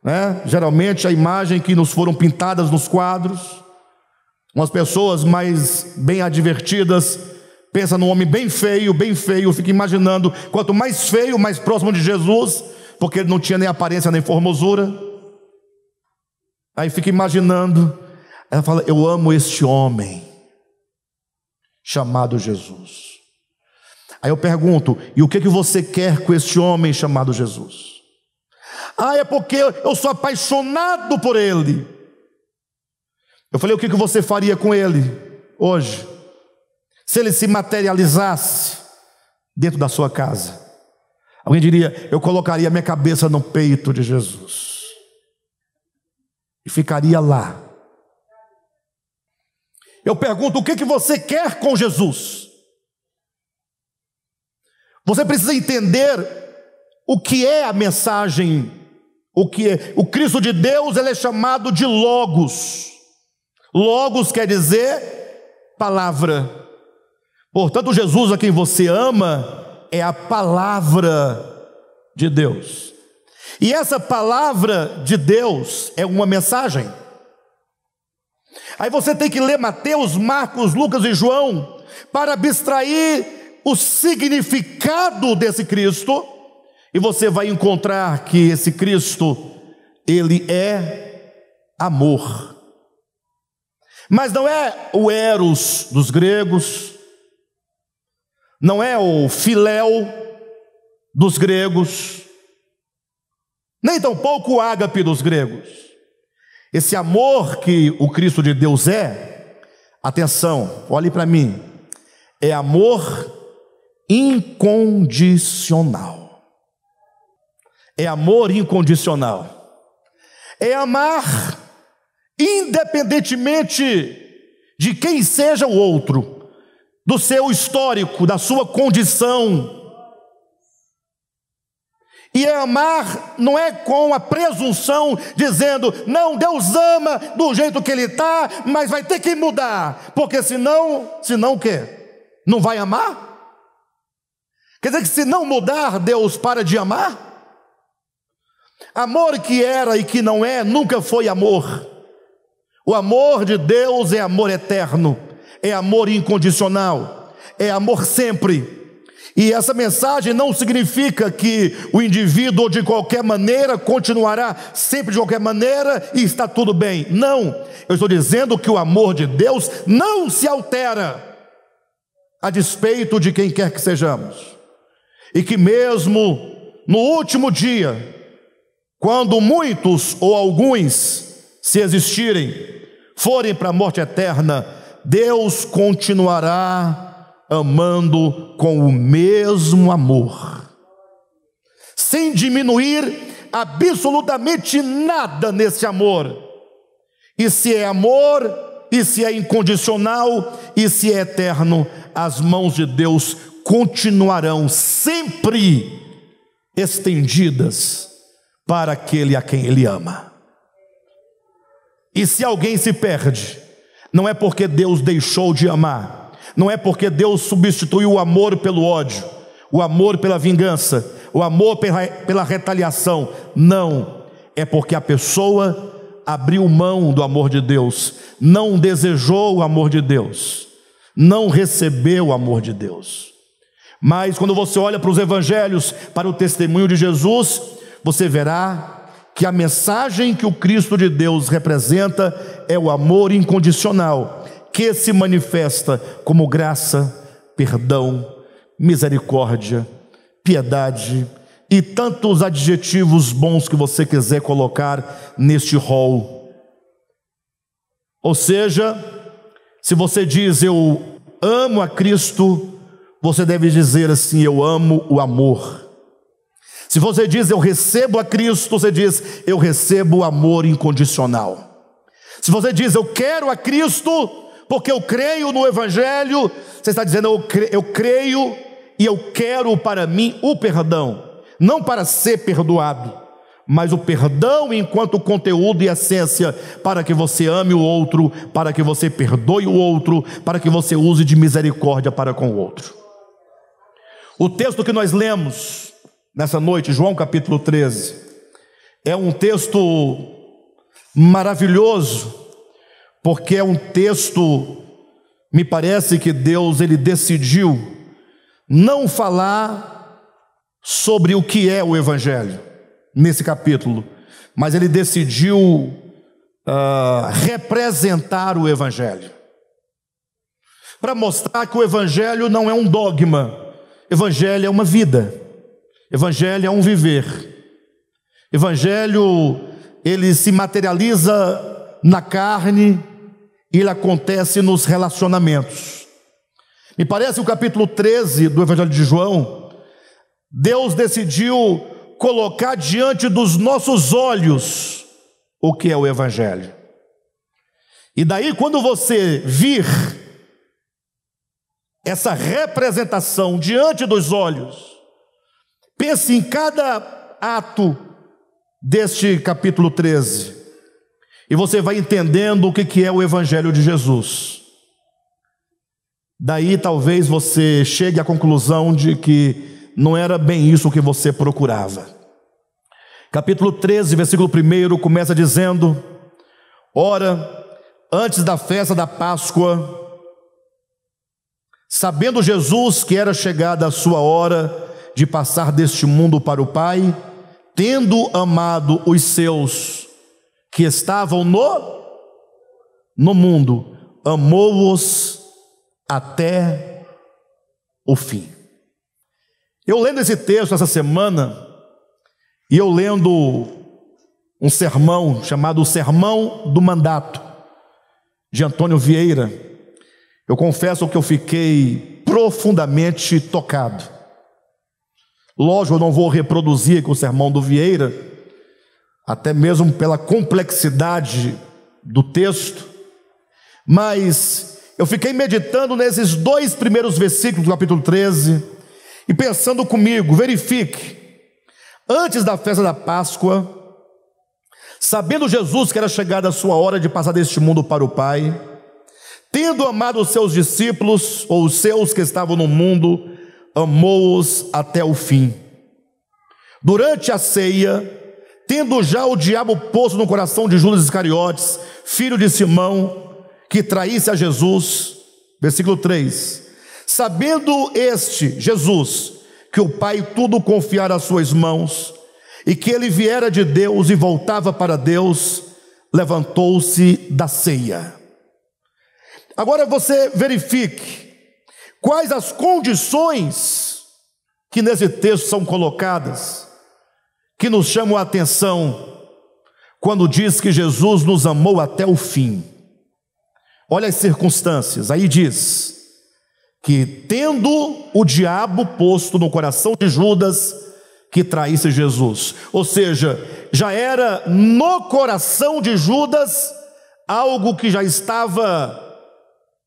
né? Geralmente a imagem que nos foram pintadas nos quadros. Umas pessoas mais bem advertidas pensam num homem bem feio, fica imaginando, quanto mais feio, mais próximo de Jesus, porque ele não tinha nem aparência nem formosura. Aí fica imaginando, ela fala: eu amo este homem chamado Jesus. Aí eu pergunto: e o que você quer com este homem chamado Jesus? Ah, é porque eu sou apaixonado por ele. Eu falei: o que você faria com ele hoje, se ele se materializasse dentro da sua casa? Alguém diria: eu colocaria minha cabeça no peito de Jesus e ficaria lá. Eu pergunto: o que você quer com Jesus? Você precisa entender o que é a mensagem, o que é o Cristo de Deus. Ele é chamado de Logos. Logos quer dizer palavra. Portanto, Jesus, a quem você ama, é a palavra de Deus. E essa palavra de Deus é uma mensagem. Aí você tem que ler Mateus, Marcos, Lucas e João para abstrair o significado desse Cristo, e você vai encontrar que esse Cristo, ele é amor. Mas não é o eros dos gregos, não é o filéu dos gregos, nem tampouco o ágape dos gregos. Esse amor que o Cristo de Deus é, atenção, olhe para mim, é amor incondicional. É amor incondicional. É amar independentemente de quem seja o outro, do seu histórico, da sua condição. E é amar não é com a presunção dizendo: não, Deus ama do jeito que Ele está, mas vai ter que mudar, porque senão o quê? Não vai amar? Quer dizer que se não mudar, Deus para de amar? Amor que era e que não é, nunca foi amor. O amor de Deus é amor eterno, é amor incondicional, é amor sempre. E essa mensagem não significa que o indivíduo de qualquer maneira continuará sempre de qualquer maneira e está tudo bem. Não, eu estou dizendo que o amor de Deus não se altera a despeito de quem quer que sejamos. E que mesmo no último dia, quando muitos ou alguns, se existirem, forem para a morte eterna, Deus continuará amando com o mesmo amor, sem diminuir absolutamente nada nesse amor. E se é amor, e se é incondicional, e se é eterno, as mãos de Deus continuarão sempre estendidas para aquele a quem Ele ama. E se alguém se perde, não é porque Deus deixou de amar, não é porque Deus substituiu o amor pelo ódio, o amor pela vingança, o amor pela retaliação. Não, é porque a pessoa abriu mão do amor de Deus, não desejou o amor de Deus, não recebeu o amor de Deus. Mas quando você olha para os evangelhos, para o testemunho de Jesus, você verá que a mensagem que o Cristo de Deus representa é o amor incondicional, que se manifesta como graça, perdão, misericórdia, piedade e tantos adjetivos bons que você quiser colocar neste rol. Ou seja, se você diz eu amo a Cristo, você deve dizer assim: eu amo o amor. Se você diz eu recebo a Cristo, você diz eu recebo o amor incondicional. Se você diz eu quero a Cristo porque eu creio no Evangelho, você está dizendo eu creio e eu quero para mim o perdão, não para ser perdoado, mas o perdão enquanto conteúdo e essência, para que você ame o outro, para que você perdoe o outro, para que você use de misericórdia para com o outro. O texto que nós lemos nessa noite, João capítulo 13, é um texto maravilhoso, porque é um texto, me parece que Deus ele decidiu não falar sobre o que é o Evangelho nesse capítulo, mas ele decidiu representar o Evangelho, para mostrar que o Evangelho não é um dogma, Evangelho é uma vida, Evangelho é um viver. Evangelho, ele se materializa na carne e ele acontece nos relacionamentos. Me parece o capítulo 13 do Evangelho de João, Deus decidiu colocar diante dos nossos olhos o que é o Evangelho. E daí, quando você vir essa representação diante dos olhos, pense em cada ato deste capítulo 13, e você vai entendendo o que é o Evangelho de Jesus. Daí talvez você chegue à conclusão de que não era bem isso que você procurava. Capítulo 13, versículo 1, começa dizendo: ora, antes da festa da Páscoa, sabendo Jesus que era chegada a sua hora de passar deste mundo para o Pai, tendo amado os seus que estavam no mundo, amou-os até o fim. Eu lendo esse texto essa semana, e eu lendo um sermão chamado o Sermão do Mandato, de Antônio Vieira, eu confesso que eu fiquei profundamente tocado. Lógico, eu não vou reproduzir aqui o sermão do Vieira, até mesmo pela complexidade do texto, mas eu fiquei meditando nesses 2 primeiros versículos do capítulo 13, e pensando comigo, verifique, antes da festa da Páscoa, sabendo Jesus que era chegada a sua hora de passar deste mundo para o Pai, tendo amado os seus discípulos, ou os seus que estavam no mundo, amou-os até o fim. Durante a ceia, tendo já o diabo posto no coração de Judas Iscariotes, filho de Simão, que traísse a Jesus, versículo 3, sabendo este, Jesus, que o Pai tudo confiara às suas mãos, e que ele viera de Deus e voltava para Deus, levantou-se da ceia. Agora você verifique quais as condições que nesse texto são colocadas, que nos chamam a atenção, quando diz que Jesus nos amou até o fim. Olha as circunstâncias, aí diz que tendo o diabo posto no coração de Judas que traísse Jesus, ou seja, já era no coração de Judas algo que já estava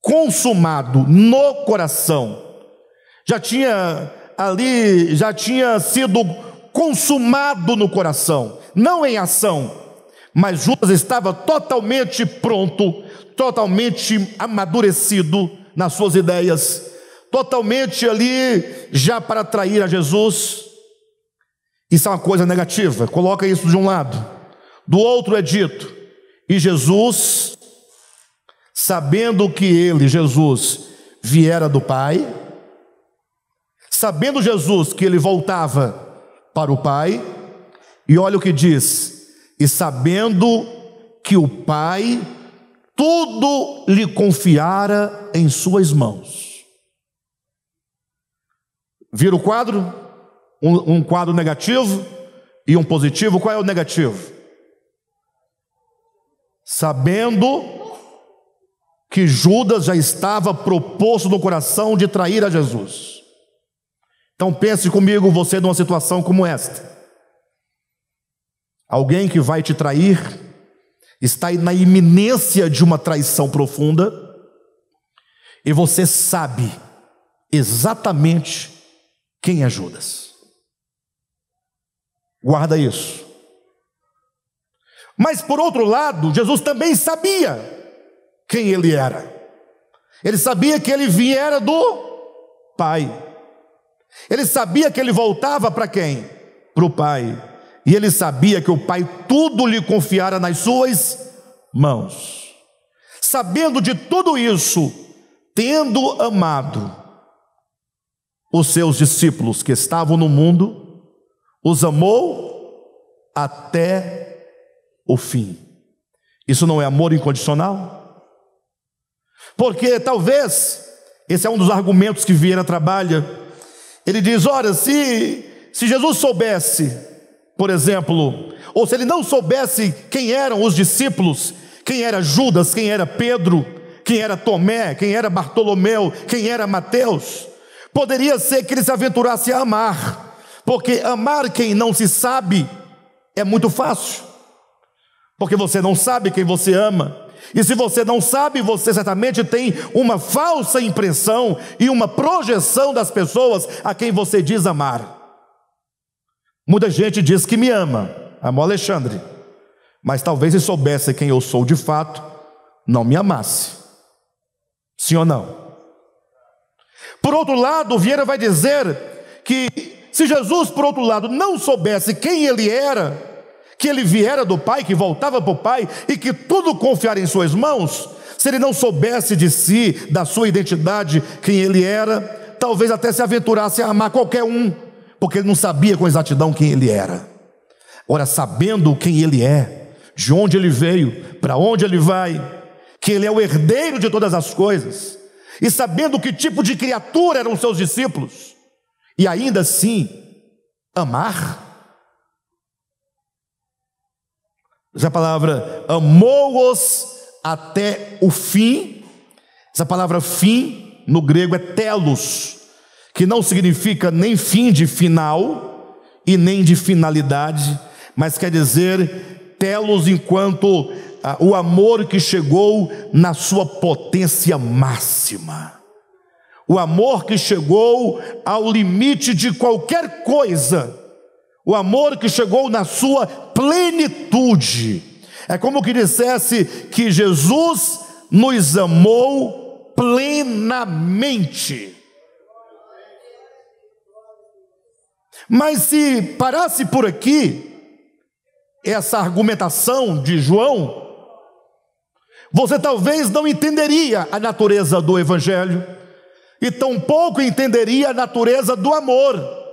consumado no coração, já tinha sido consumado no coração, não em ação, mas Judas estava totalmente pronto, totalmente amadurecido nas suas ideias, totalmente ali já para trair a Jesus. Isso é uma coisa negativa, coloca isso de um lado. Do outro é dito, e Jesus, sabendo que ele, Jesus, viera do Pai, sabendo Jesus que ele voltava para o Pai, e olha o que diz, e sabendo que o Pai tudo lhe confiara em suas mãos. Vira o quadro? Um quadro negativo e um positivo. Qual é o negativo? Sabendo que Judas já estava proposto no coração de trair a Jesus. Então pense comigo, você numa situação como esta. Alguém que vai te trair, está na iminência de uma traição profunda, e você sabe exatamente quem é Judas. Guarda isso. Mas por outro lado, Jesus também sabia quem ele era. Ele sabia que ele viera do Pai. Ele sabia que ele voltava para quem? Para o Pai. E ele sabia que o Pai tudo lhe confiara nas suas mãos. Sabendo de tudo isso, tendo amado os seus discípulos que estavam no mundo, os amou até o fim. Isso não é amor incondicional? Porque talvez, esse é um dos argumentos que Vieira trabalha. Ele diz, ora, se Jesus soubesse, por exemplo, ou se ele não soubesse quem eram os discípulos, quem era Judas, quem era Pedro, quem era Tomé, quem era Bartolomeu, quem era Mateus, poderia ser que ele se aventurasse a amar, porque amar quem não se sabe é muito fácil, porque você não sabe quem você ama, e se você não sabe, você certamente tem uma falsa impressão e uma projeção das pessoas a quem você diz amar. Muita gente diz que me ama, amou Alexandre, mas talvez se soubesse quem eu sou de fato, não me amasse. Sim ou não? Por outro lado, Vieira vai dizer que se Jesus, por outro lado, não soubesse quem ele era, que ele viera do Pai, que voltava para o Pai e que tudo confiara em suas mãos, se ele não soubesse de si, da sua identidade, quem ele era, talvez até se aventurasse a amar qualquer um, porque ele não sabia com exatidão quem ele era. Ora, sabendo quem ele é, de onde ele veio, para onde ele vai, que ele é o herdeiro de todas as coisas, e sabendo que tipo de criatura eram seus discípulos, e ainda assim amar. Essa palavra amou-os até o fim. Essa palavra fim no grego é telos, que não significa nem fim de final e nem de finalidade, mas quer dizer telos enquanto o amor que chegou na sua potência máxima, o amor que chegou ao limite de qualquer coisa, o amor que chegou na sua plenitude. É como que dissesse que Jesus nos amou plenamente. Mas se parasse por aqui essa argumentação de João, você talvez não entenderia a natureza do Evangelho e tampouco entenderia a natureza do amor.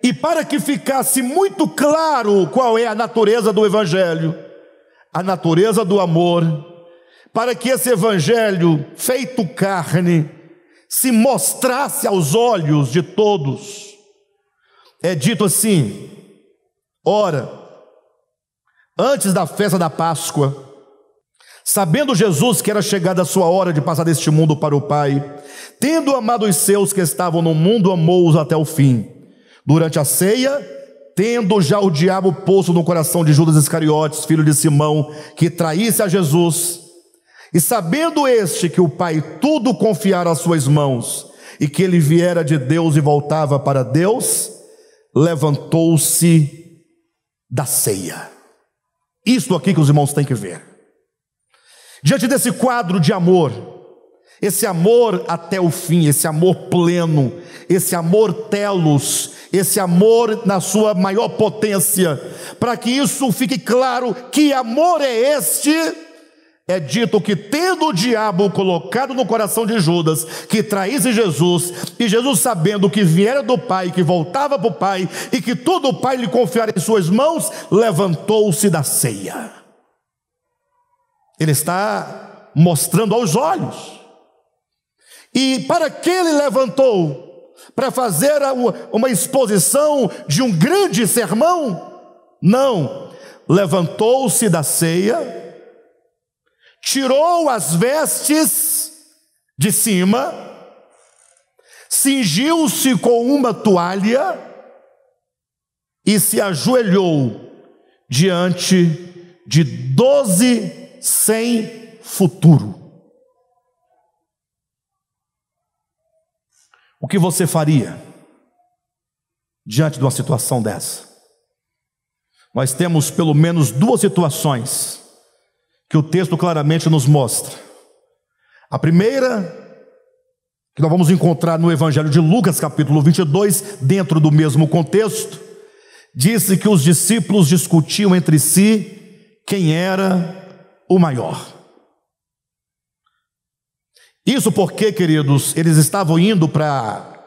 E para que ficasse muito claro qual é a natureza do Evangelho, a natureza do amor, para que esse Evangelho feito carne se mostrasse aos olhos de todos, é dito assim: ora, antes da festa da Páscoa, sabendo Jesus que era chegada a sua hora de passar deste mundo para o Pai, tendo amado os seus que estavam no mundo, amou-os até o fim. Durante a ceia, tendo já o diabo posto no coração de Judas Iscariotes, filho de Simão, que traísse a Jesus, e sabendo este que o Pai tudo confiara às suas mãos, e que ele viera de Deus e voltava para Deus, levantou-se da ceia. Isso aqui que os irmãos têm que ver. Diante desse quadro de amor, esse amor até o fim, esse amor pleno, esse amor telos, esse amor na sua maior potência, para que isso fique claro, que amor é este? É dito que tendo o diabo colocado no coração de Judas, que traísse Jesus, e Jesus sabendo que viera do Pai, que voltava para o Pai, e que tudo o Pai lhe confiara em suas mãos, levantou-se da ceia. Ele está mostrando aos olhos. E para que ele levantou? Para fazer uma exposição de um grande sermão? Não. Levantou-se da ceia, tirou as vestes de cima, cingiu-se com uma toalha e se ajoelhou diante de 12 sem futuro. O que você faria diante de uma situação dessa? Nós temos pelo menos duas situações que o texto claramente nos mostra. A primeira, que nós vamos encontrar no Evangelho de Lucas, capítulo 22, dentro do mesmo contexto, disse que os discípulos discutiam entre si quem era o maior. Isso porque, queridos, eles estavam indo para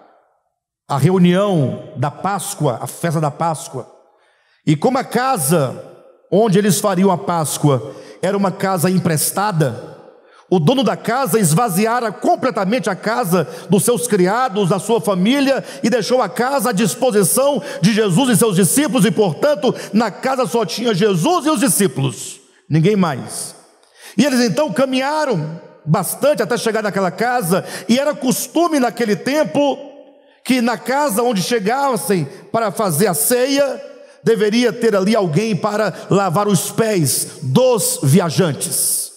a reunião da Páscoa, a festa da Páscoa. E como a casa onde eles fariam a Páscoa era uma casa emprestada, o dono da casa esvaziara completamente a casa dos seus criados, da sua família, e deixou a casa à disposição de Jesus e seus discípulos, e portanto na casa só tinha Jesus e os discípulos, ninguém mais. E eles então caminharam bastante até chegar naquela casa, e era costume naquele tempo que na casa onde chegassem para fazer a ceia, deveria ter ali alguém para lavar os pés dos viajantes.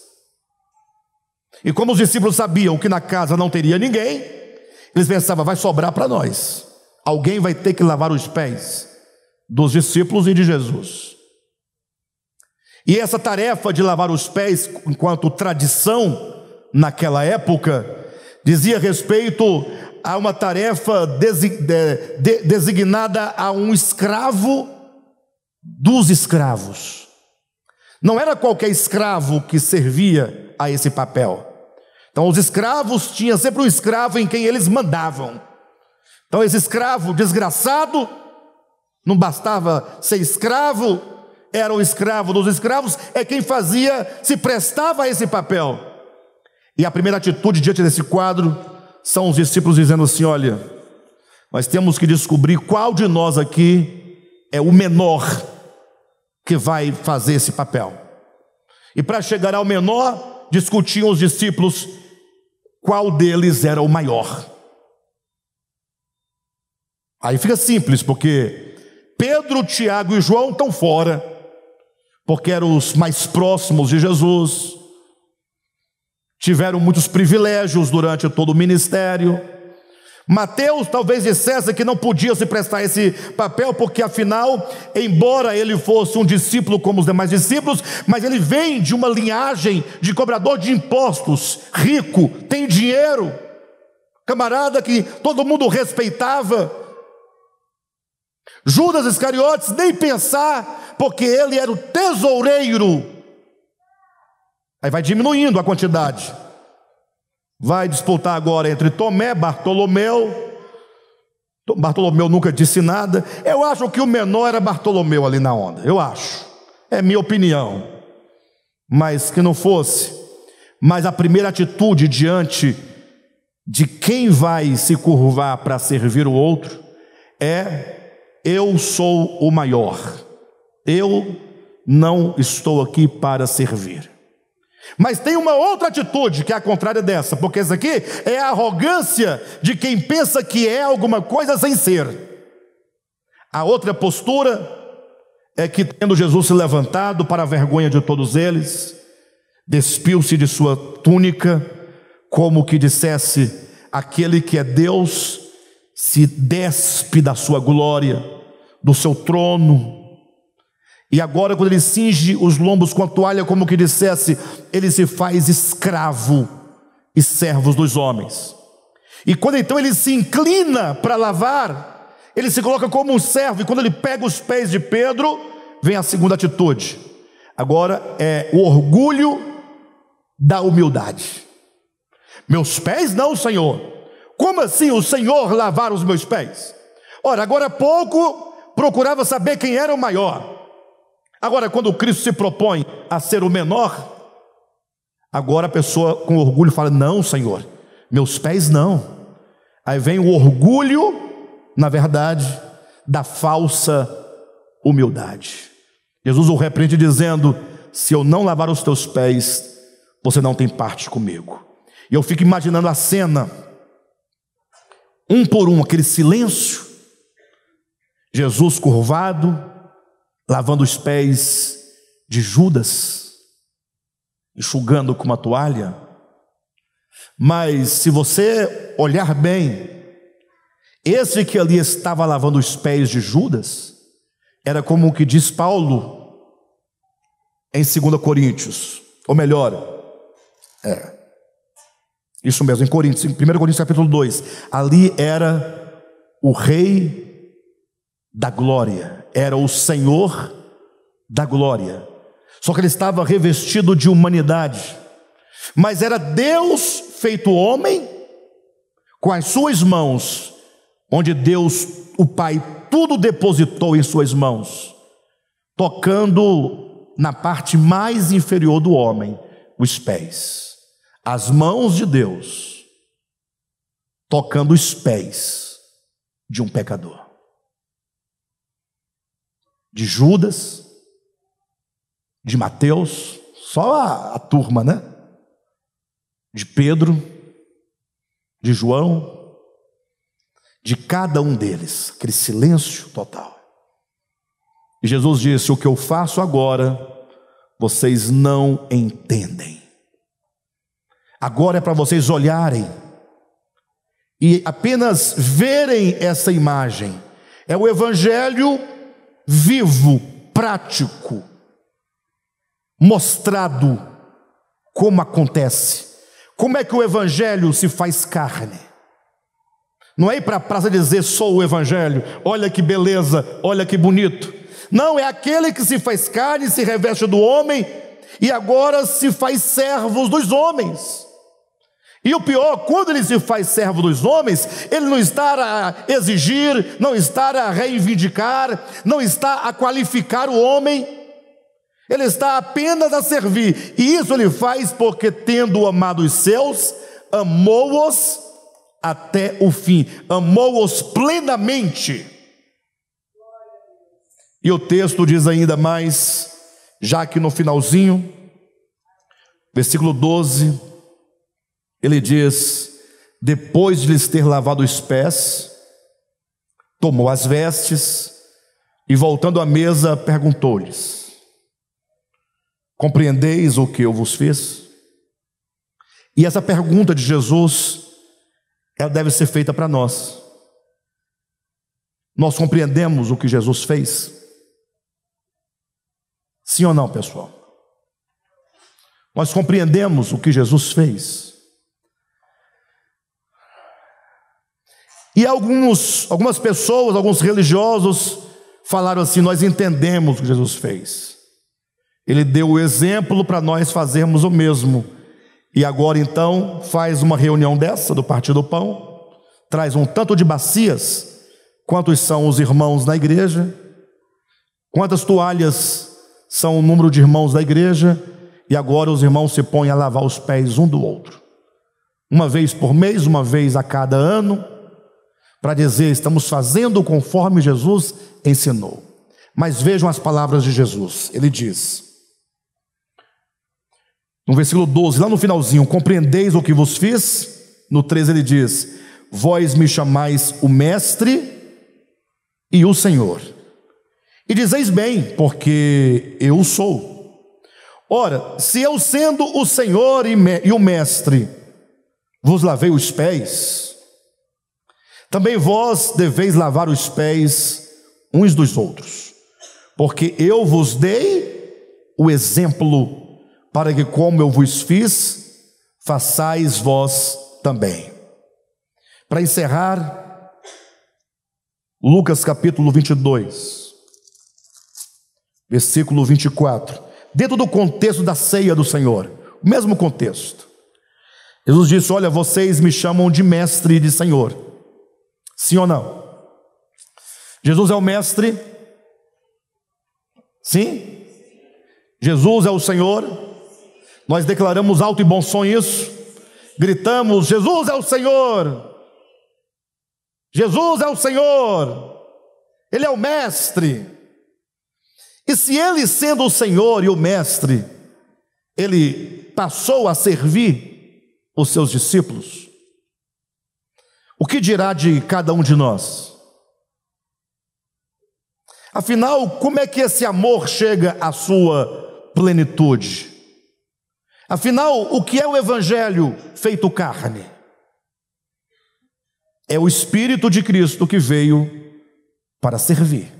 E como os discípulos sabiam que na casa não teria ninguém, eles pensavam, vai sobrar para nós, alguém vai ter que lavar os pés dos discípulos e de Jesus. E essa tarefa de lavar os pés, enquanto tradição naquela época, dizia respeito a uma tarefa designada a um escravo dos escravos. Não era qualquer escravo que servia a esse papel. Então os escravos tinham sempre um escravo em quem eles mandavam. Então esse escravo desgraçado, não bastava ser escravo, era o escravo dos escravos, é quem fazia, se prestava a esse papel. E a primeira atitude diante desse quadro são os discípulos dizendo assim, olha, nós temos que descobrir qual de nós aqui é o menor que vai fazer esse papel. E para chegar ao menor, discutiam os discípulos qual deles era o maior. Aí fica simples, porque Pedro, Tiago e João estão fora, porque eram os mais próximos de Jesus, tiveram muitos privilégios durante todo o ministério. Mateus talvez dissesse que não podia se prestar esse papel, porque afinal, embora ele fosse um discípulo como os demais discípulos, mas ele vem de uma linhagem de cobrador de impostos, rico, tem dinheiro, camarada que todo mundo respeitava. Judas Iscariotes nem pensar, porque ele era o tesoureiro. Aí vai diminuindo a quantidade. Vai disputar agora entre Tomé, Bartolomeu. Bartolomeu nunca disse nada. Eu acho que o menor era Bartolomeu ali na onda. Eu acho. É minha opinião. Mas que não fosse. Mas a primeira atitude diante de quem vai se curvar para servir o outro é: eu sou o maior. Eu não estou aqui para servir. Mas tem uma outra atitude que é a contrária dessa, porque essa aqui é a arrogância de quem pensa que é alguma coisa sem ser. A outra postura é que, tendo Jesus se levantado para a vergonha de todos eles, despiu-se de sua túnica, como que dissesse: aquele que é Deus se despe da sua glória, do seu trono. E agora, quando ele cinge os lombos com a toalha, como que dissesse, ele se faz escravo e servo dos homens. E quando então ele se inclina para lavar, ele se coloca como um servo. E quando ele pega os pés de Pedro, vem a segunda atitude. Agora é o orgulho da humildade. Meus pés não, Senhor. Como assim o Senhor lavar os meus pés? Ora, agora há pouco procurava saber quem era o maior. Agora, quando Cristo se propõe a ser o menor, Agora a pessoa com orgulho fala: não, Senhor, meus pés não. Aí vem o orgulho, na verdade, da falsa humildade. Jesus o repreende dizendo: se eu não lavar os teus pés, você não tem parte comigo. E eu fico imaginando a cena, um por um, aquele silêncio, Jesus curvado, lavando os pés de Judas, enxugando com uma toalha. Mas se você olhar bem, esse que ali estava lavando os pés de Judas, era como o que diz Paulo em 2 Coríntios, ou melhor, isso mesmo, em Coríntios, em 1 Coríntios capítulo 2, ali era o Rei da glória, era o Senhor da glória, só que ele estava revestido de humanidade, mas era Deus feito homem, com as suas mãos, onde Deus, o Pai, tudo depositou em suas mãos, tocando na parte mais inferior do homem, os pés. As mãos de Deus tocando os pés de um pecador, de Judas, de Mateus, só a turma, né? De Pedro, de João, de cada um deles, aquele silêncio total. E Jesus disse: o que eu faço agora, vocês não entendem. Agora é para vocês olharem e apenas verem essa imagem. É o evangelho vivo, prático, mostrado como acontece. Como é que o evangelho se faz carne? Não é ir para a praça dizer: sou o evangelho, olha que beleza, olha que bonito. Não, é aquele que se faz carne, se reveste do homem e agora se faz servos dos homens. E o pior, quando ele se faz servo dos homens, ele não está a exigir, não está a reivindicar, não está a qualificar o homem, ele está apenas a servir. E isso ele faz porque, tendo amado os seus, amou-os até o fim, amou-os plenamente. E o texto diz ainda mais, já que no finalzinho, versículo 12, ele diz: depois de lhes ter lavado os pés, tomou as vestes e, voltando à mesa, perguntou-lhes: compreendeis o que eu vos fiz? E essa pergunta de Jesus, ela deve ser feita para nós. Nós compreendemos o que Jesus fez? Sim ou não, pessoal? Nós compreendemos o que Jesus fez? E algumas pessoas, alguns religiosos falaram assim: nós entendemos o que Jesus fez. Ele deu o exemplo para nós fazermos o mesmo. E agora então faz uma reunião dessa do Partir do Pão, traz um tanto de bacias, quantos são os irmãos na igreja, quantas toalhas são o número de irmãos da igreja, e agora os irmãos se põem a lavar os pés um do outro, uma vez por mês, uma vez a cada ano, para dizer: estamos fazendo conforme Jesus ensinou. Mas vejam as palavras de Jesus. Ele diz, no versículo 12, lá no finalzinho: compreendeis o que vos fiz? No 13 ele diz: vós me chamais o Mestre e o Senhor, e dizeis bem, porque eu sou. Ora, se eu, sendo o Senhor e o Mestre, vos lavei os pés, também vós deveis lavar os pés uns dos outros, porque eu vos dei o exemplo, para que, como eu vos fiz, façais vós também. Para encerrar, Lucas capítulo 22, versículo 24, dentro do contexto da ceia do Senhor, o mesmo contexto. Jesus disse: olha, vocês me chamam de mestre e de Senhor. Sim ou não? Jesus é o mestre? Sim? Jesus é o Senhor? Nós declaramos alto e bom som isso, gritamos: Jesus é o Senhor, Jesus é o Senhor, Ele é o Mestre. E se Ele, sendo o Senhor e o Mestre, Ele passou a servir os seus discípulos, o que dirá de cada um de nós? Afinal, como é que esse amor chega à sua plenitude? Afinal, o que é o Evangelho feito carne? É o Espírito de Cristo que veio para servir.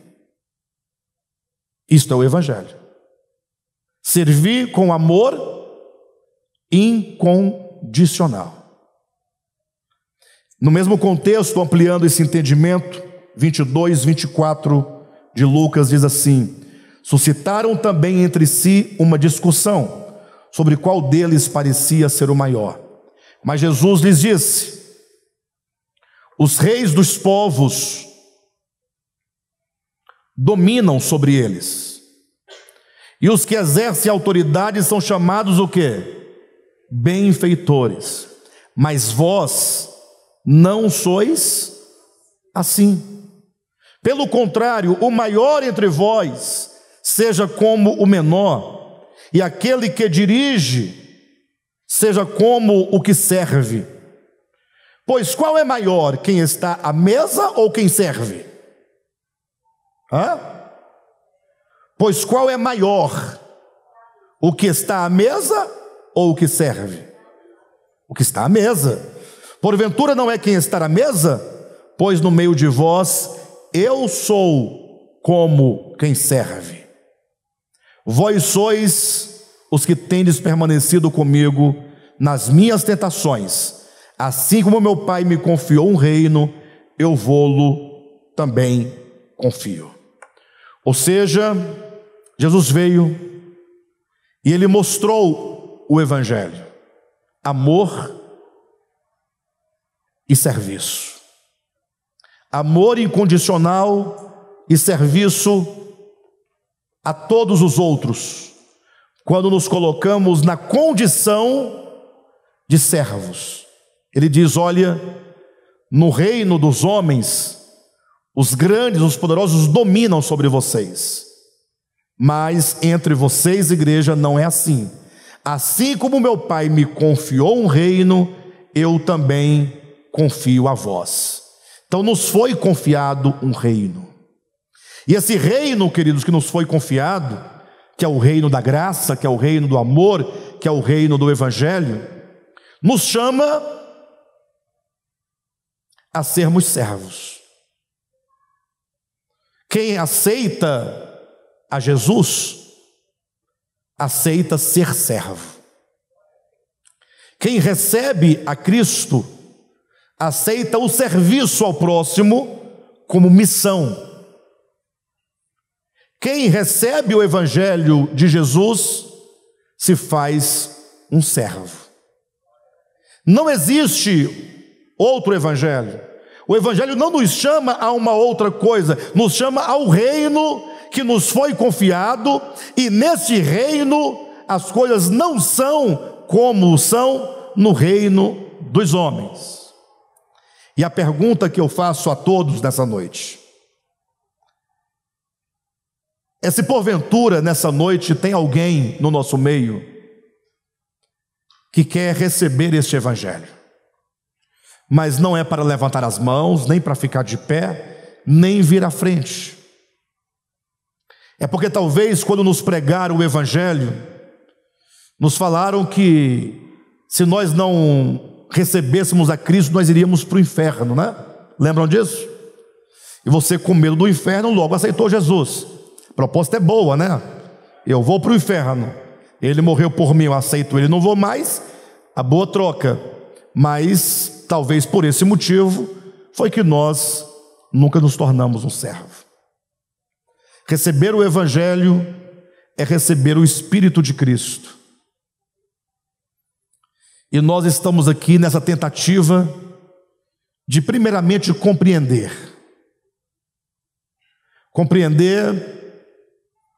Isto é o Evangelho. Servir com amor incondicional. No mesmo contexto, ampliando esse entendimento, 22, 24 de Lucas diz assim: suscitaram também entre si uma discussão sobre qual deles parecia ser o maior. Mas Jesus lhes disse: os reis dos povos dominam sobre eles, e os que exercem autoridade são chamados o quê? Benfeitores. Mas vós não sois assim. Pelo contrário, o maior entre vós seja como o menor, e aquele que dirige seja como o que serve. Pois qual é maior, quem está à mesa ou quem serve? Pois qual é maior, o que está à mesa ou o que serve? O que está à mesa. Porventura não é quem está à mesa? Pois no meio de vós eu sou como quem serve. Vós sois os que tendes permanecido comigo nas minhas tentações. Assim como meu Pai me confiou um reino, eu vou-lo também confio. Ou seja, Jesus veio e Ele mostrou o Evangelho: amor e serviço. Amor incondicional e serviço a todos os outros, quando nos colocamos na condição de servos. Ele diz: olha, no reino dos homens, os grandes, os poderosos dominam sobre vocês, mas entre vocês, igreja, não é assim. Assim como meu Pai me confiou um reino, eu também confio a vós. Então nos foi confiado um reino, e esse reino, queridos, que nos foi confiado, que é o reino da graça, que é o reino do amor, que é o reino do Evangelho, nos chama a sermos servos. Quem aceita a Jesus, aceita ser servo. Quem recebe a Cristo, aceita o serviço ao próximo como missão. Quem recebe o Evangelho de Jesus, se faz um servo. Não existe outro Evangelho. O Evangelho não nos chama a uma outra coisa, nos chama ao reino que nos foi confiado, e nesse reino as coisas não são como são no reino dos homens. E a pergunta que eu faço a todos nessa noite é se porventura nessa noite tem alguém no nosso meio que quer receber este Evangelho, mas não é para levantar as mãos, nem para ficar de pé, nem vir à frente. É porque talvez quando nos pregaram o Evangelho, nos falaram que se nós não recebêssemos a Cristo, nós iríamos para o inferno, né? Lembram disso? E você, com medo do inferno, logo aceitou Jesus. A proposta é boa, né? Eu vou para o inferno, Ele morreu por mim, eu aceito Ele, não vou mais. A boa troca. Mas talvez por esse motivo foi que nós nunca nos tornamos um servo. Receber o Evangelho é receber o Espírito de Cristo. E nós estamos aqui nessa tentativa de primeiramente compreender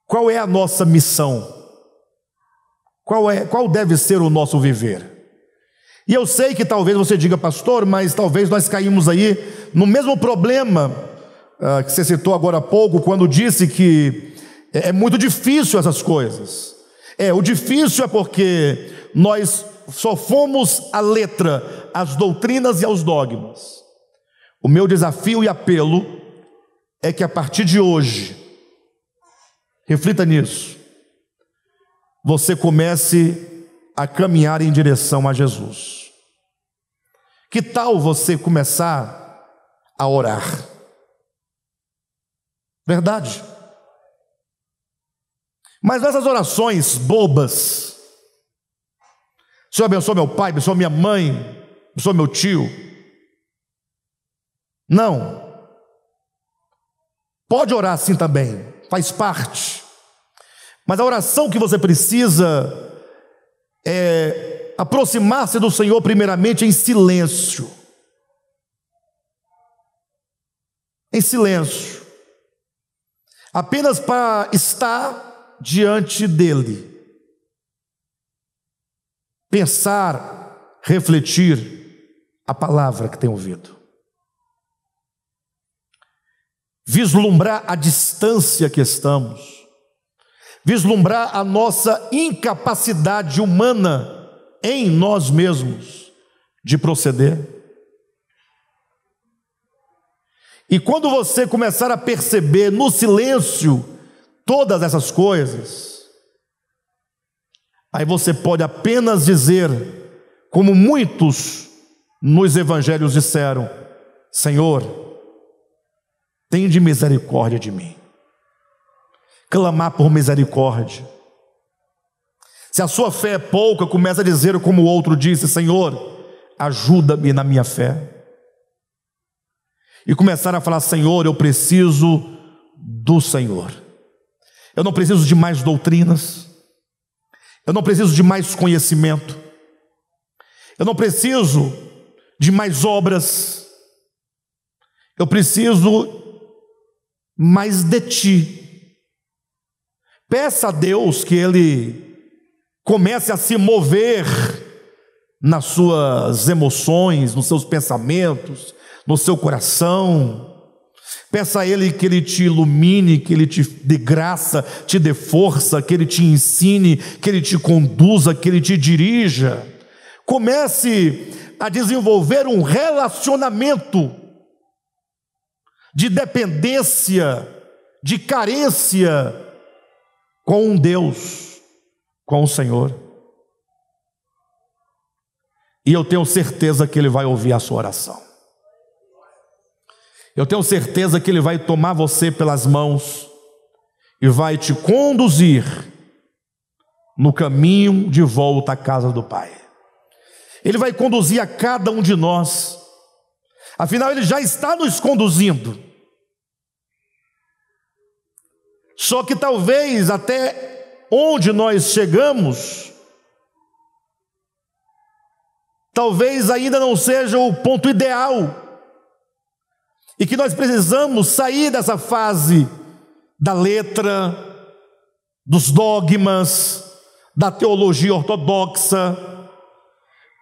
qual é a nossa missão qual deve ser o nosso viver? E eu sei que talvez você diga, pastor, mas talvez nós caímos aí no mesmo problema que você citou agora há pouco, quando disse que é muito difícil essas coisas. O difícil é porque nós só fomos à letra, às doutrinas e aos dogmas. O meu desafio e apelo é que a partir de hoje, reflita nisso, você comece a caminhar em direção a Jesus. Que tal você começar a orar? Verdade. Mas nessas orações bobas, Senhor, abençoa meu pai, abençoa minha mãe, abençoa meu tio. Não. Pode orar assim também, faz parte. Mas a oração que você precisa é aproximar-se do Senhor primeiramente em silêncio. Em silêncio. Apenas para estar diante dEle. Pensar, refletir a palavra que tem ouvido. Vislumbrar a distância que estamos. Vislumbrar a nossa incapacidade humana em nós mesmos de proceder. E quando você começar a perceber no silêncio todas essas coisas, aí você pode apenas dizer, como muitos nos evangelhos disseram: Senhor, tende misericórdia de mim. Clamar por misericórdia. Se a sua fé é pouca, começa a dizer como o outro disse: Senhor, ajuda-me na minha fé. E começar a falar: Senhor, eu preciso do Senhor. Eu não preciso de mais doutrinas. Eu não preciso de mais conhecimento. Eu não preciso de mais obras. Eu preciso mais de Ti. Peça a Deus que Ele comece a se mover nas suas emoções, nos seus pensamentos, no seu coração. Peça a Ele que Ele te ilumine, que Ele te dê graça, te dê força, que Ele te ensine, que Ele te conduza, que Ele te dirija. Comece a desenvolver um relacionamento de dependência, de carência com um Deus, com o Senhor. E eu tenho certeza que Ele vai ouvir a sua oração. Eu tenho certeza que Ele vai tomar você pelas mãos e vai te conduzir no caminho de volta à casa do Pai. Ele vai conduzir a cada um de nós. Afinal, Ele já está nos conduzindo. Só que talvez até onde nós chegamos, talvez ainda não seja o ponto ideal. E que nós precisamos sair dessa fase da letra, dos dogmas, da teologia ortodoxa,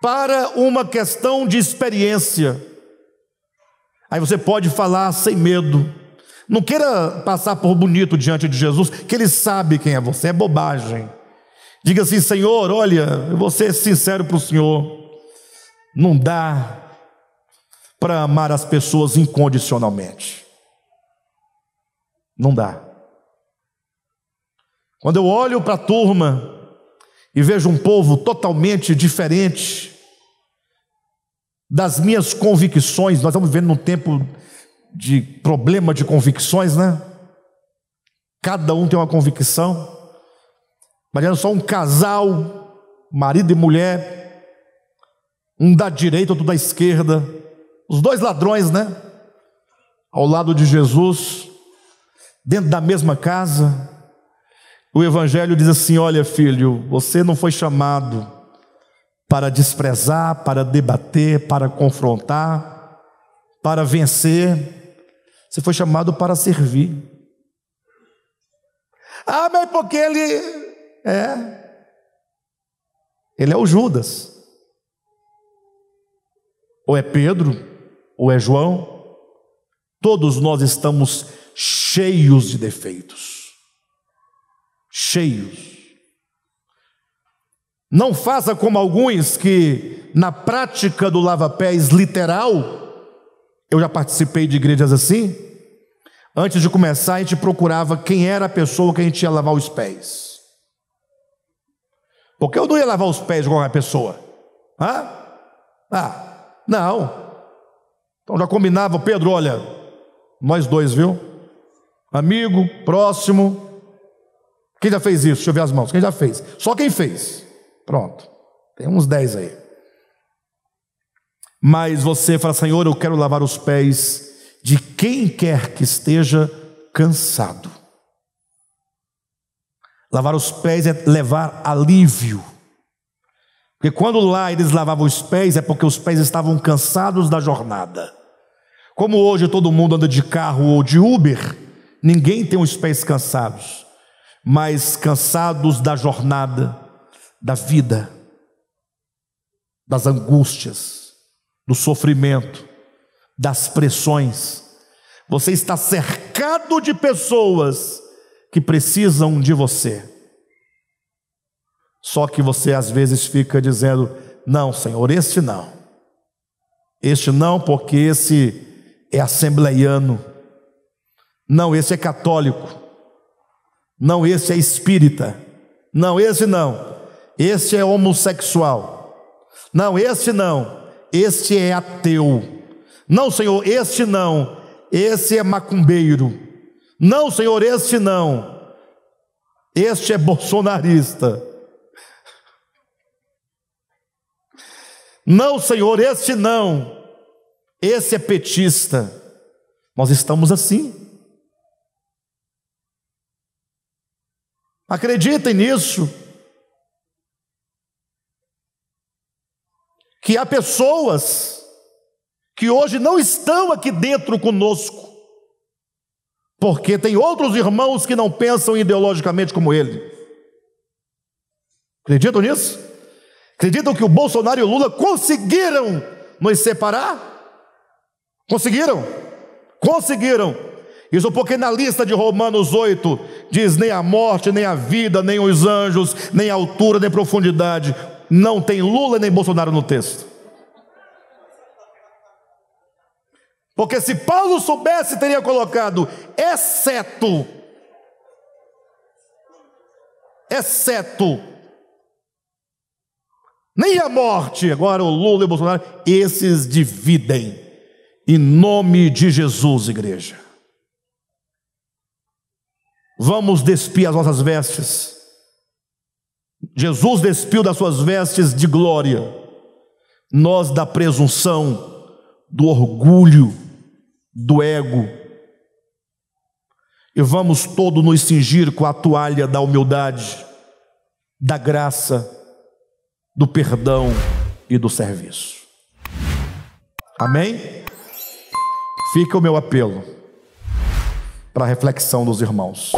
para uma questão de experiência. Aí você pode falar sem medo. Não queira passar por bonito diante de Jesus, que Ele sabe quem é você, é bobagem. Diga assim: Senhor, olha, eu vou ser sincero para o Senhor, não dá para amar as pessoas incondicionalmente. Não dá. Quando eu olho para a turma e vejo um povo totalmente diferente das minhas convicções, nós estamos vivendo num tempo de problema de convicções, né? Cada um tem uma convicção. Imagina só um casal, marido e mulher, um da direita, outro da esquerda, os dois ladrões, né? Ao lado de Jesus, dentro da mesma casa. O Evangelho diz assim: olha, filho, você não foi chamado para desprezar, para debater, para confrontar, para vencer. Você foi chamado para servir. Ah, mas porque ele Ele é o Judas. Ou é Pedro, ou é João. Todos nós estamos cheios de defeitos. Cheios. Não faça como alguns que, na prática do lava-pés literal, eu já participei de igrejas assim. Antes de começar, a gente procurava quem era a pessoa que a gente ia lavar os pés. Porque eu não ia lavar os pés de qualquer pessoa. Não. Então já combinava, Pedro, olha, nós dois, viu? Amigo, próximo. Quem já fez isso? Deixa eu ver as mãos. Quem já fez? Só quem fez. Pronto. Tem uns 10 aí. Mas você fala, Senhor, eu quero lavar os pés de quem quer que esteja cansado. Lavar os pés é levar alívio. Porque quando lá eles lavavam os pés, é porque os pés estavam cansados da jornada. Como hoje todo mundo anda de carro ou de Uber, ninguém tem os pés cansados, mas cansados da jornada, da vida, das angústias, do sofrimento, das pressões. Você está cercado de pessoas que precisam de você. Só que você às vezes fica dizendo, não, Senhor, este não. Este não, porque esse é assembleiano. Não, esse é católico. Não, esse é espírita. Não, esse não. Este é homossexual. Não, este não. Este é ateu. Não, Senhor, este não. Esse é macumbeiro. Não, Senhor, este não. Este é bolsonarista. Não, Senhor, este não. Esse é petista. Nós estamos assim. Acreditem nisso. Que há pessoas que hoje não estão aqui dentro conosco, porque tem outros irmãos que não pensam ideologicamente como ele. Acreditam nisso? Acreditam que o Bolsonaro e o Lula conseguiram nos separar? Conseguiram? Conseguiram. Isso porque na lista de Romanos 8 diz nem a morte, nem a vida, nem os anjos, nem a altura, nem a profundidade. Não tem Lula nem Bolsonaro no texto. Porque se Paulo soubesse, teria colocado exceto, nem a morte. Agora o Lula e o Bolsonaro, esses dividem. Em nome de Jesus, igreja. Vamos despir as nossas vestes. Jesus despiu das suas vestes de glória, nós da presunção, do orgulho, do ego, e vamos todos nos cingir com a toalha da humildade, da graça, do perdão e do serviço. Amém? Fica o meu apelo para a reflexão dos irmãos.